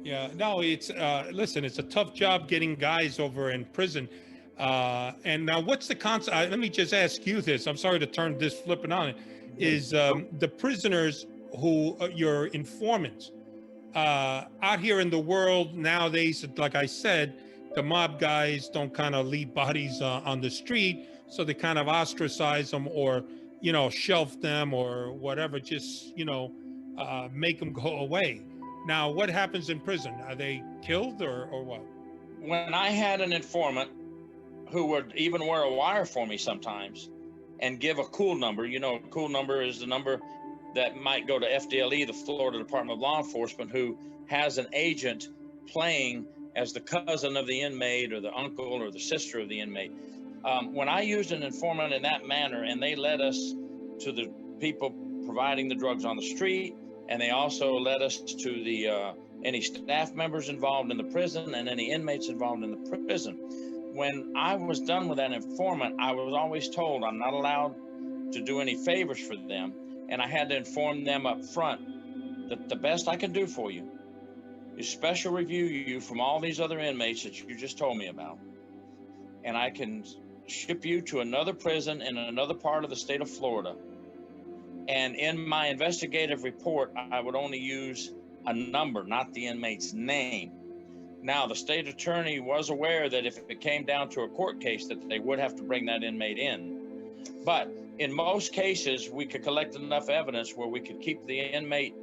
Yeah. No, it's listen, it's a tough job getting guys over in prison. And now, what's the concept? Let me just ask you this. I'm sorry to turn this flipping on it. Is the prisoners who your informants out here in the world nowadays? Like I said, the mob guys don't kind of leave bodies on the street, so they kind of ostracize them or, you know, shelf them or whatever. Just, you know, make them go away. Now, what happens in prison? Are they killed or what? When I had an informant who would even wear a wire for me sometimes and give a cool number, you know, a cool number is the number that might go to FDLE, the Florida Department of Law Enforcement, who has an agent playing as the cousin of the inmate or the uncle or the sister of the inmate. When I used an informant in that manner and they led us to the people providing the drugs on the street, and they also led us to the any staff members involved in the prison and any inmates involved in the prison. When I was done with that informant, I was always told I'm not allowed to do any favors for them, and I had to inform them up front that the best I can do for you is special review you from all these other inmates that you just told me about, and I can ship you to another prison in another part of the state of Florida. And in my investigative report, I would only use a number, not the inmate's name. Now, the state attorney was aware that if it came down to a court case, that they would have to bring that inmate in. But in most cases, we could collect enough evidence where we could keep the inmate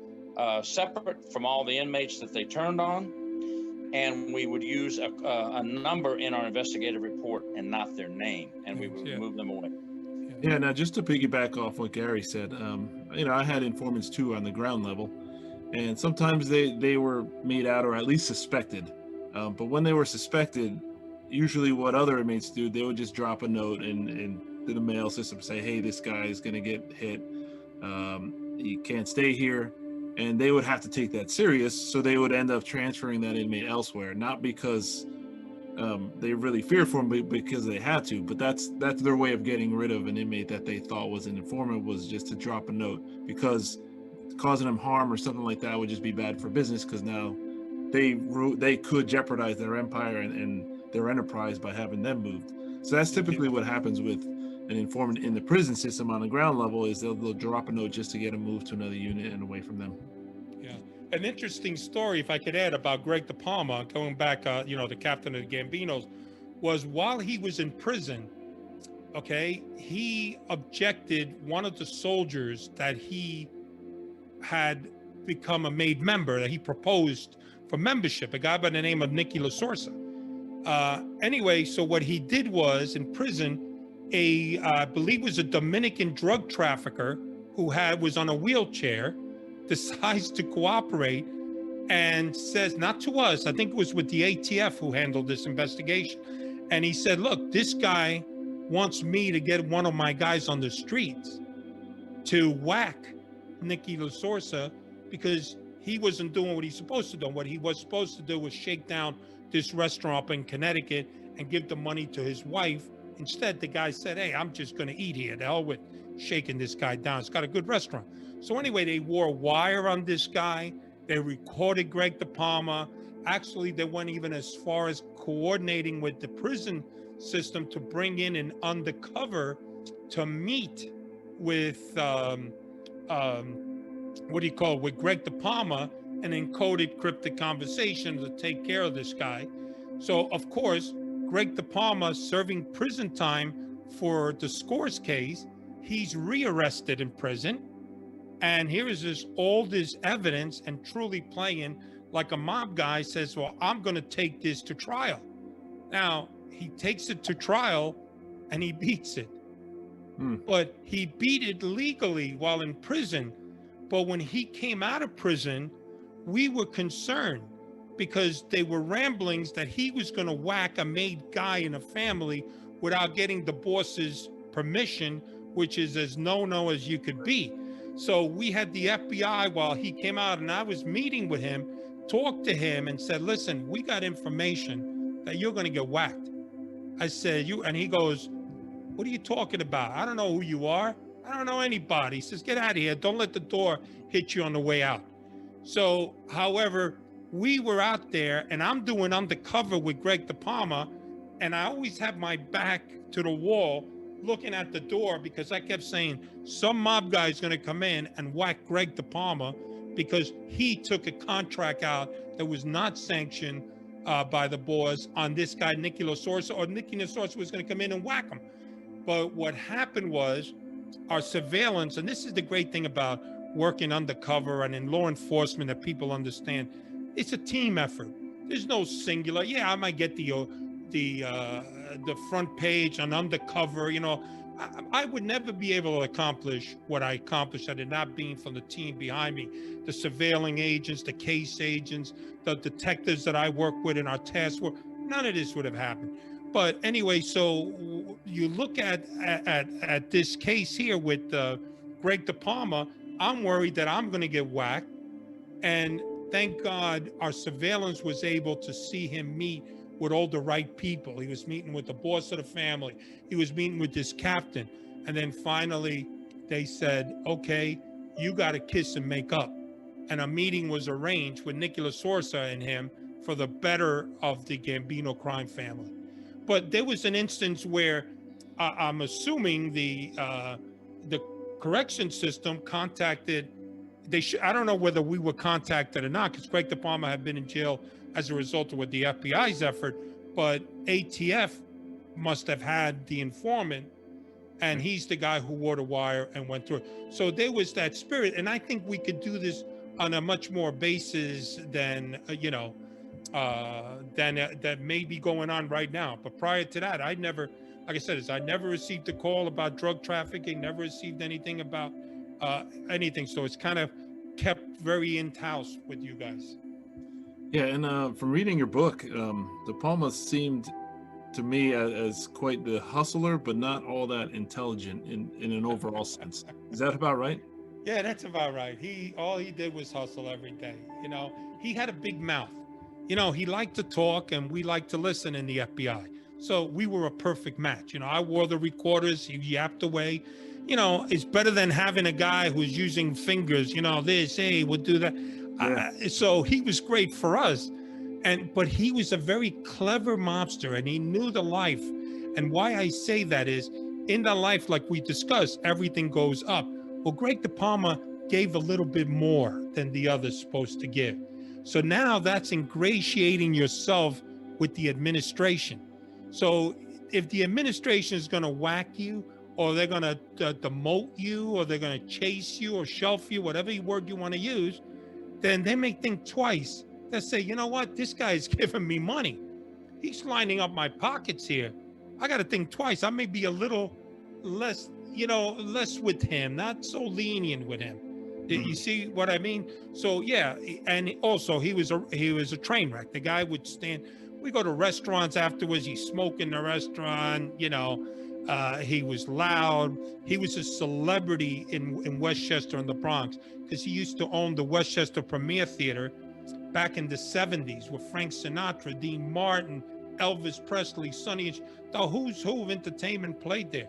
separate from all the inmates that they turned on, and we would use a number in our investigative report and not their name, and we would move them away. Yeah, now just to piggyback off what Gary said, you know, I had informants too on the ground level, and sometimes they were made out or at least suspected. But when they were suspected, usually what other inmates do, they would just drop a note in the mail system, say, hey, this guy is going to get hit. He can't stay here. And they would have to take that serious. So they would end up transferring that inmate elsewhere, not because they really feared for him because they had to. But that's their way of getting rid of an inmate that they thought was an informant, was just to drop a note, because causing them harm or something like that would just be bad for business, because now they could jeopardize their empire and their enterprise by having them moved. So that's typically what happens with an informant in the prison system on the ground level, is they'll drop a note just to get them moved to another unit and away from them. Yeah. An interesting story, if I could add, about Greg De Palma, going back, the captain of the Gambinos, was while he was in prison, okay, he objected one of the soldiers that he had become a made member, that he proposed for membership, a guy by the name of Nicky La Sorsa. Anyway, so what he did was, in prison, I believe was a Dominican drug trafficker who was on a wheelchair, decides to cooperate and says, not to us, I think it was with the ATF who handled this investigation. And he said, look, this guy wants me to get one of my guys on the streets to whack Nicky La Sorsa, because he wasn't doing what he's supposed to do. What he was supposed to do was shake down this restaurant up in Connecticut and give the money to his wife. Instead, the guy said, hey, I'm just going to eat here. The hell with shaking this guy down. It's got a good restaurant. So anyway, they wore a wire on this guy. They recorded Greg De Palma. Actually, they went even as far as coordinating with the prison system to bring in an undercover to meet with, with Greg De Palma, an encoded cryptic conversation to take care of this guy. So, of course, Greg De Palma serving prison time for the Scores case. He's rearrested in prison. And here is all this evidence, and truly playing like a mob guy, says, well, I'm going to take this to trial. Now, he takes it to trial and he beats it. But he beat it legally while in prison. But when he came out of prison, we were concerned, because they were ramblings that he was going to whack a made guy in a family without getting the boss's permission, which is as no-no as you could be. So we had the FBI while he came out, and I was meeting with him, talked to him and said, listen, we got information that you're going to get whacked. I said, and he goes, what are you talking about? I don't know who you are. I don't know anybody. He says, get out of here. Don't let the door hit you on the way out. So, however, we were out there, and I'm doing Undercover with Greg De Palma, and I always have my back to the wall looking at the door, because I kept saying some mob guy is going to come in and whack Greg De Palma because he took a contract out that was not sanctioned by the boss on this guy, Nicky La Sorsa, or Nicky La Sorsa was going to come in and whack him. But what happened was our surveillance, and this is the great thing about working undercover and in law enforcement that people understand, it's a team effort. There's no singular. Yeah, I might get the front page on Undercover. I would never be able to accomplish what I accomplished had it not been from the team behind me, the surveilling agents, the case agents, the detectives that I work with in our task force. None of this would have happened. But anyway, so you look at this case here with Greg De Palma. I'm worried that I'm going to get whacked, and thank God our surveillance was able to see him meet with all the right people. He was meeting with the boss of the family. He was meeting with this captain. And then finally they said, okay, you got to kiss and make up. And a meeting was arranged with Nicky La Sorsa and him for the better of the Gambino crime family. But there was an instance where I'm assuming the correction system contacted, I don't know whether we were contacted or not, because Greg De Palma had been in jail as a result of the FBI's effort, but ATF must have had the informant, and he's the guy who wore the wire and went through it. So there was that spirit, and I think we could do this on a much more basis than that may be going on right now. But prior to that, I never received a call about drug trafficking, never received anything about anything. So it's kind of kept very in-house with you guys. Yeah, and from reading your book, De Palma seemed to me as quite the hustler, but not all that intelligent in an overall sense. Is that about right? Yeah, that's about right. All he did was hustle every day. He had a big mouth. You know, he liked to talk and we liked to listen in the FBI. So we were a perfect match. You know, I wore the recorders, he yapped away. You know, it's better than having a guy who's using fingers, you know, this, hey, we'll do that. Yeah. So he was great for us. But he was a very clever mobster and he knew the life. And why I say that is in the life, like we discussed, everything goes up. Well, Greg De Palma gave a little bit more than the other's supposed to give. So now that's ingratiating yourself with the administration. So if the administration is going to whack you, or they're going to demote you, or they're going to chase you or shelf you, whatever word you want to use, then they may think twice. They'll say, you know what? This guy's giving me money. He's lining up my pockets here. I got to think twice. I may be a little less, you know, less with him, not so lenient with him. You see what I mean? So yeah, and also he was a train wreck. The guy would stand. We go to restaurants afterwards. He's smoking in the restaurant. You know, he was loud. He was a celebrity in Westchester in the Bronx because he used to own the Westchester Premier Theater back in the 70s with Frank Sinatra, Dean Martin, Elvis Presley, Sonny, the who's who of entertainment played there.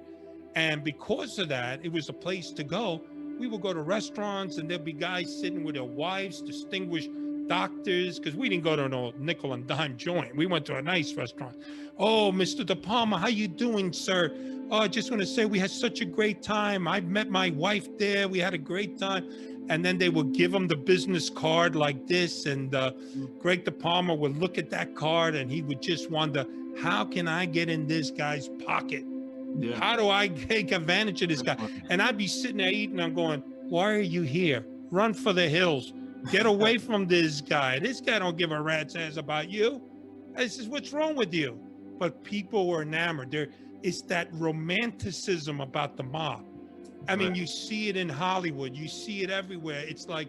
And because of that, it was a place to go. We would go to restaurants and there'd be guys sitting with their wives, distinguished doctors, because we didn't go to no nickel and dime joint. We went to a nice restaurant. Oh, Mr. De Palma, how you doing, sir? Oh, I just want to say we had such a great time. I met my wife there. We had a great time. And then they would give him the business card like this. And Greg De Palma would look at that card and he would just wonder, how can I get in this guy's pocket? Yeah. How do I take advantage of this guy? And I'd be sitting there eating. I'm going, why are you here? Run for the hills. Get away from this guy. This guy don't give a rat's ass about you. This is what's wrong with you. But people were enamored. It's that romanticism about the mob. I mean, you see it in Hollywood. You see it everywhere. It's like,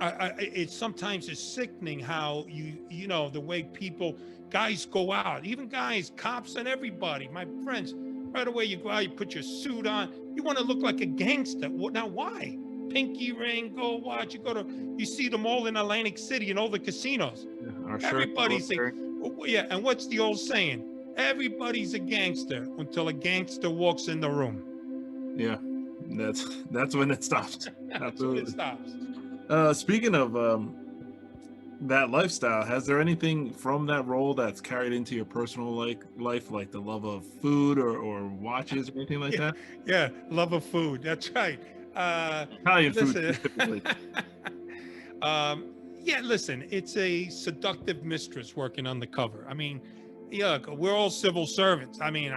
it's sometimes it's sickening how you know, the way guys go out, even guys, cops and everybody, my friends, right away you go out, you put your suit on, you want to look like a gangster. Now, why? Pinky ring, gold watch, you see them all in Atlantic City and all the casinos. Yeah, everybody's saying, yeah, and what's the old saying? Everybody's a gangster until a gangster walks in the room. Yeah, that's when it stops. That's when it stops. Speaking of that lifestyle, has there anything from that role that's carried into your personal life, like the love of food or watches or anything like that? Yeah, love of food. That's right. Italian food specifically. Yeah, listen, it's a seductive mistress working undercover. I mean, yeah, we're all civil servants. I mean,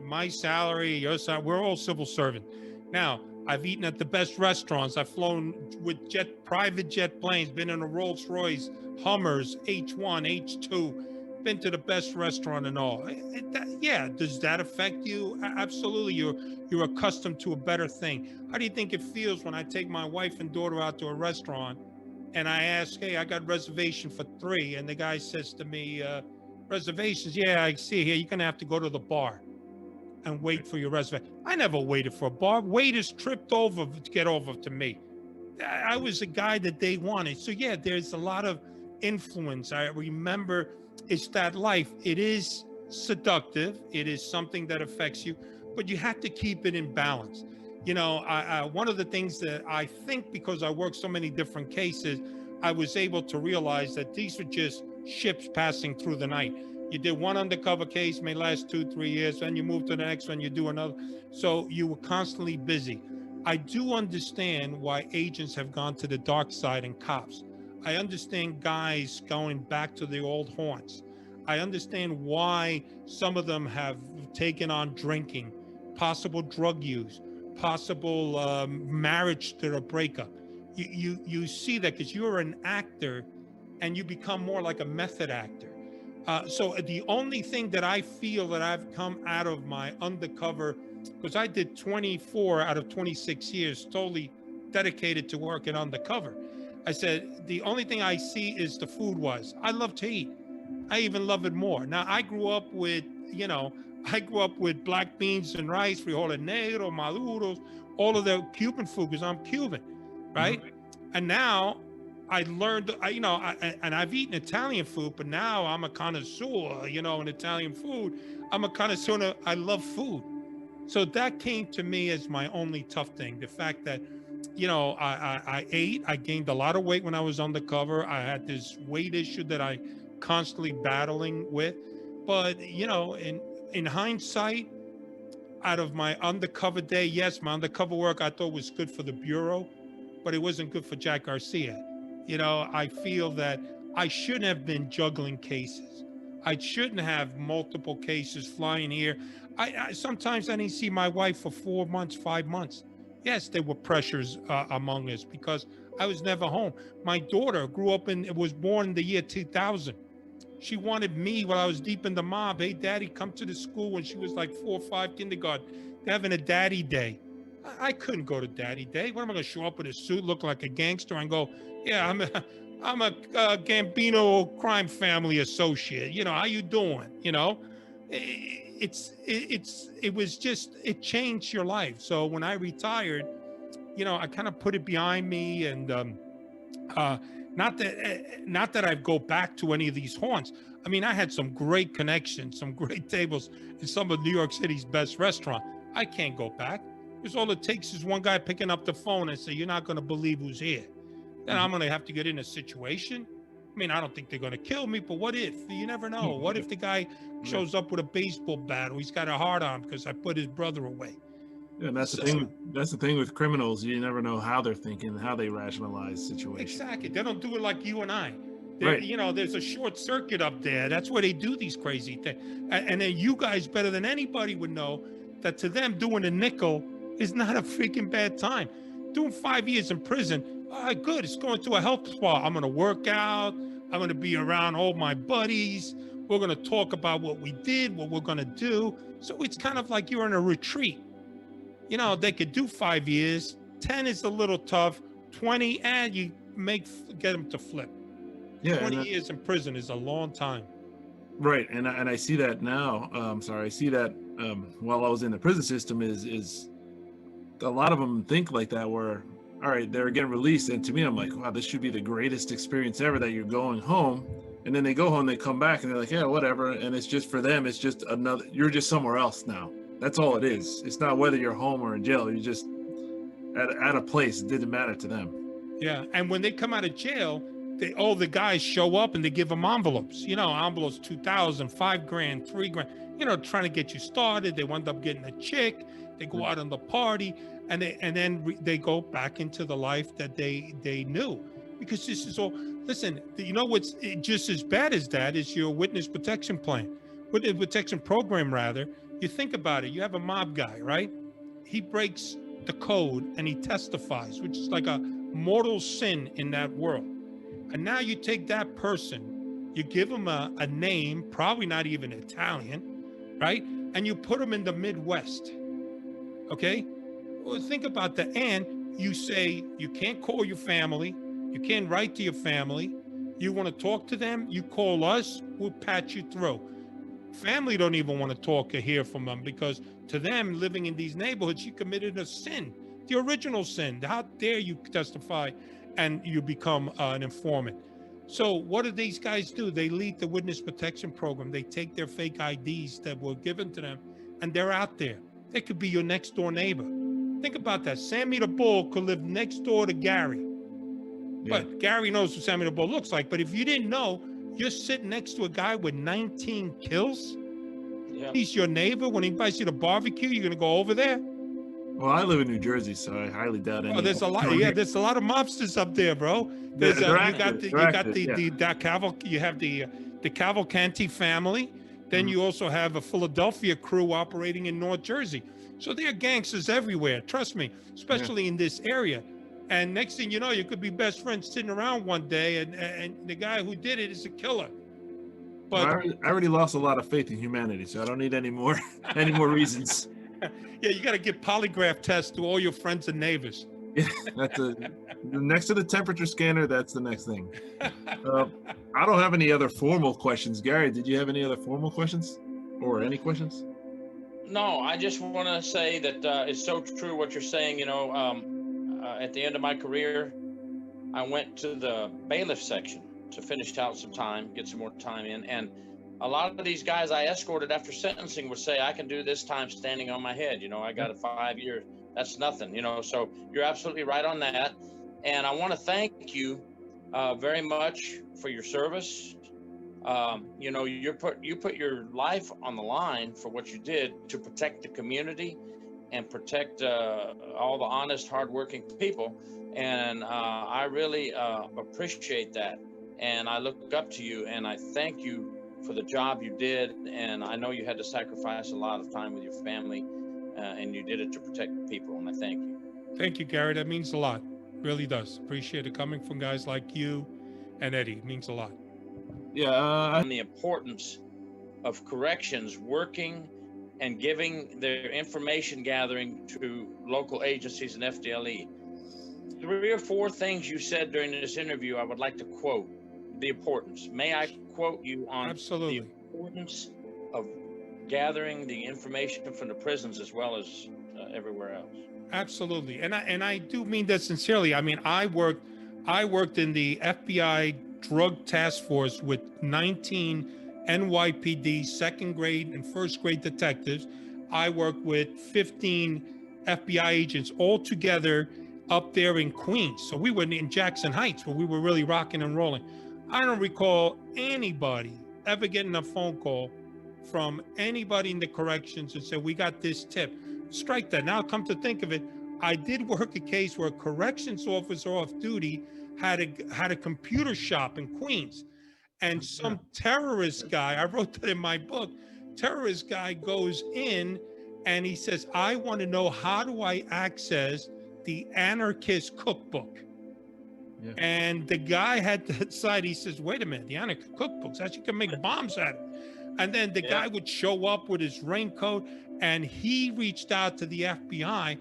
my salary, your salary, we're all civil servants. Now, I've eaten at the best restaurants. I've flown with private jet planes, been in a Rolls Royce, Hummers, H1, H2, been to the best restaurant and all. Yeah, does that affect you? Absolutely. You're accustomed to a better thing. How do you think it feels when I take my wife and daughter out to a restaurant and I ask, hey, I got reservation for 3, and the guy says to me, reservations? Yeah, I see here. You're going to have to go to the bar and wait for your reservation. I never waited for a bar. Waiters tripped over to get over to me. I was a guy that they wanted. So yeah, there's a lot of influence. I remember it's that life. It is seductive. It is something that affects you, but you have to keep it in balance. You know, one of the things that I think, because I work so many different cases, I was able to realize that these were just ships passing through the night. You did one undercover case, may last 2-3 years, then you move to the next one, you do another. So you were constantly busy. I do understand why agents have gone to the dark side and cops. I understand guys going back to the old haunts. I understand why some of them have taken on drinking, possible drug use, possible marriage to a breakup. You see that because you're an actor and you become more like a method actor. So the only thing that I feel that I've come out of my undercover, because I did 24 out of 26 years totally dedicated to working undercover. I said, the only thing I see is the food was. I love to eat. I even love it more. Now, I grew up with, black beans and rice, frijoles negros, maduros, all of the Cuban food, because I'm Cuban, right? Mm-hmm. And now I learned, and I've eaten Italian food, but now I'm a connoisseur, in Italian food. I'm a connoisseur. I love food. So that came to me as my only tough thing. The fact that, I ate, I gained a lot of weight when I was undercover. I had this weight issue that I constantly battling with. But, in hindsight, out of my undercover day, yes, my undercover work I thought was good for the Bureau, but it wasn't good for Jack Garcia. I feel that I shouldn't have been juggling cases. I shouldn't have multiple cases flying here. I sometimes I didn't see my wife for 4 months, 5 months. Yes, there were pressures among us because I was never home. My daughter was born in the year 2000. She wanted me while I was deep in the mob. Hey, daddy, come to the school when she was like 4 or 5, kindergarten. They're having a daddy day. I couldn't go to daddy day. What am I going to show up with a suit, look like a gangster and go, yeah, I'm a Gambino crime family associate. How you doing? It changed your life. So when I retired, I kind of put it behind me, and uh, not that I go back to any of these haunts. I mean, I had some great connections, some great tables in some of New York City's best restaurant. I can't go back because all it takes is one guy picking up the phone and say, "You're not going to believe who's here." Then I'm going to have to get in a situation. I mean, I don't think they're going to kill me, but what if? You never know. What if the guy shows up with a baseball bat, or he's got a heart on because I put his brother away? Yeah, and that's the thing. That's the thing with criminals. You never know how they're thinking, how they rationalize situations. Exactly. They don't do it like you and I. Right. There's a short circuit up there. That's where they do these crazy things. And then you guys, better than anybody, would know that to them, doing a nickel is not a freaking bad time. Doing 5 years in prison, all right, good. It's going to a health spa. I'm going to work out. I'm going to be around all my buddies. We're going to talk about what we did, what we're going to do. So it's kind of like you're in a retreat. They could do 5 years. 10 is a little tough. 20, and you get them to flip. Yeah, 20 years in prison is a long time. Right, and I see that now. I see that while I was in the prison system is a lot of them think like that, where all right, they're getting released, and to me, I'm like, wow, this should be the greatest experience ever, that you're going home. And then they go home, they come back, and they're like, yeah, whatever. And it's just, for them, it's just another, you're just somewhere else now. That's all it is. It's not whether you're home or in jail. You're just at a place. It didn't matter to them. Yeah, and when they come out of jail, the guys show up and they give them envelopes. Envelopes, 2,000, 5 grand, 3 grand. Trying to get you started. They wind up getting a chick. They go out on the party, and then they go back into the life that they knew. Because this is all. Listen, what's just as bad as that is your witness protection plan, witness protection program rather. You think about it. You have a mob guy, right? He breaks the code and he testifies, which is like a mortal sin in that world. And now you take that person, you give him a name, probably not even Italian, right? And you put him in the Midwest. Okay? Well, think about that. And you say you can't call your family, you can't write to your family. You want to talk to them, you call us, we'll patch you through. Family don't even want to talk or hear from them, because to them, living in these neighborhoods, you committed a sin, the original sin. How dare you testify and you become an informant? So what do these guys do? They lead the witness protection program. They take their fake IDs that were given to them, and they're out there. They could be your next door neighbor. Think about that. Sammy the Bull could live next door to Gary. Yeah. But Gary knows what Sammy the Bull looks like. But if you didn't know, you're sitting next to a guy with 19 kills. Yeah. He's your neighbor. When he invites you to barbecue, you're going to go over there? Well, I live in New Jersey, so I highly doubt it. Oh, there's a lot. Yeah, there's a lot of mobsters up there, bro. There's you have the Cavalcanti family. Then you also have a Philadelphia crew operating in North Jersey. So there are gangsters everywhere. Trust me, especially in this area. And next thing you know, you could be best friends sitting around one day, and the guy who did it is a killer. But I already lost a lot of faith in humanity, so I don't need any more reasons. Yeah, you got to give polygraph tests to all your friends and neighbors. Yeah, that's next to the temperature scanner. That's the next thing. I don't have any other formal questions. Gary, did you have any other formal questions, or any questions? No, I just want to say that it's so true what you're saying. At the end of my career, I went to the bailiff section to finish out some time, get some more time in. And a lot of these guys I escorted after sentencing would say, I can do this time standing on my head. You know, I got a 5 year, that's nothing, you know, so you're absolutely right on that. And I want to thank you very much for your service. You know, you put your life on the line for what you did to protect the community and protect all the honest, hardworking people. And I really appreciate that. And I look up to you, and I thank you for the job you did. And I know you had to sacrifice a lot of time with your family, and you did it to protect people. And I thank you. Thank you, Gary. That means a lot. Really does. Appreciate it coming from guys like you and Eddie. It means a lot. Yeah. And the importance of corrections working and giving their information gathering to local agencies and FDLE. 3 or 4 things you said during this interview I would like to quote. The importance. May I quote you on Absolutely. the importance of gathering the information from the prisons as well as everywhere else? Absolutely. And I do mean that sincerely. I mean, I worked in the FBI drug task force with 19 NYPD second grade and first grade detectives. I worked with 15 FBI agents all together up there in Queens. So we were in Jackson Heights, where we were really rocking and rolling. I don't recall anybody ever getting a phone call from anybody in the corrections and said, we got this tip. Strike that. Now, come to think of it, I did work a case where a corrections officer off duty had a computer shop in Queens. And some terrorist guy, I wrote that in my book, terrorist guy goes in and he says, I want to know, how do I access the anarchist cookbook? Yeah. And the guy had to decide, he says, wait a minute, the anarchist cookbooks, actually can make bombs out of it. And then the guy would show up with his raincoat, and he reached out to the FBI,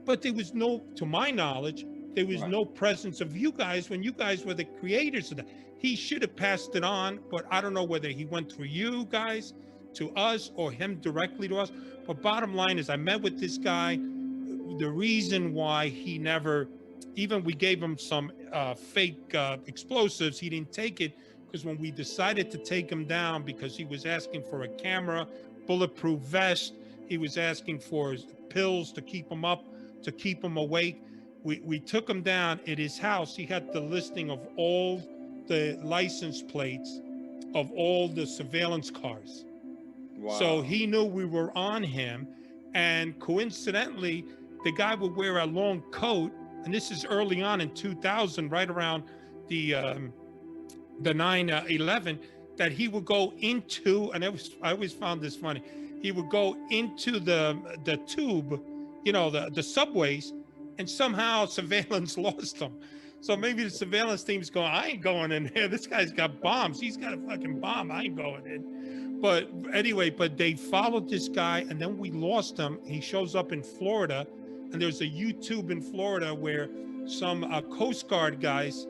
but there was no, to my knowledge, there was no presence of you guys when you guys were the creators of that. He should have passed it on, but I don't know whether he went through you guys to us or him directly to us. But bottom line is, I met with this guy. The reason why he never, even we gave him some fake explosives, he didn't take it, because when we decided to take him down, because he was asking for a camera, bulletproof vest, he was asking for pills to keep him up, to keep him awake. We took him down at his house. He had the listing of all the license plates of all the surveillance cars. Wow. So he knew we were on him. And coincidentally, the guy would wear a long coat. And this is early on in 2000, right around the 9/11, that he would go into, and I always found this funny. He would go into the tube, you know, the subways, and somehow surveillance lost him. So maybe the surveillance team's going, I ain't going in there. This guy's got bombs. He's got a fucking bomb. I ain't going in. But anyway, but they followed this guy, and then we lost him. He shows up in Florida, and there's a YouTube in Florida where some Coast Guard guys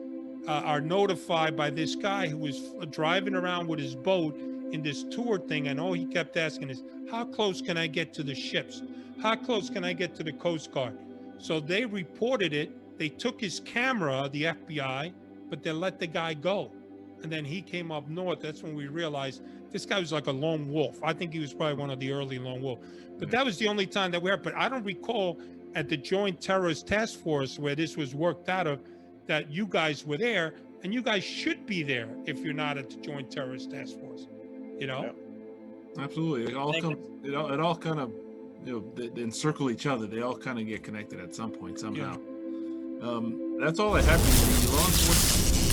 are notified by this guy who was driving around with his boat in this tour thing. And all he kept asking is, how close can I get to the ships? How close can I get to the Coast Guard? So they reported it. They took his camera, the FBI, but they let the guy go. And then he came up north. That's when we realized this guy was like a lone wolf. I think he was probably one of the early lone wolf. But that was the only time that we had. But I don't recall at the Joint Terrorist Task Force where this was worked out of, that you guys were there. And you guys should be there if you're not at the Joint Terrorist Task Force, you know? Yeah. Absolutely. It all kind of, you know, they encircle each other. They all kind of get connected at some point, somehow. Yeah. That's all I have for you, law enforcement.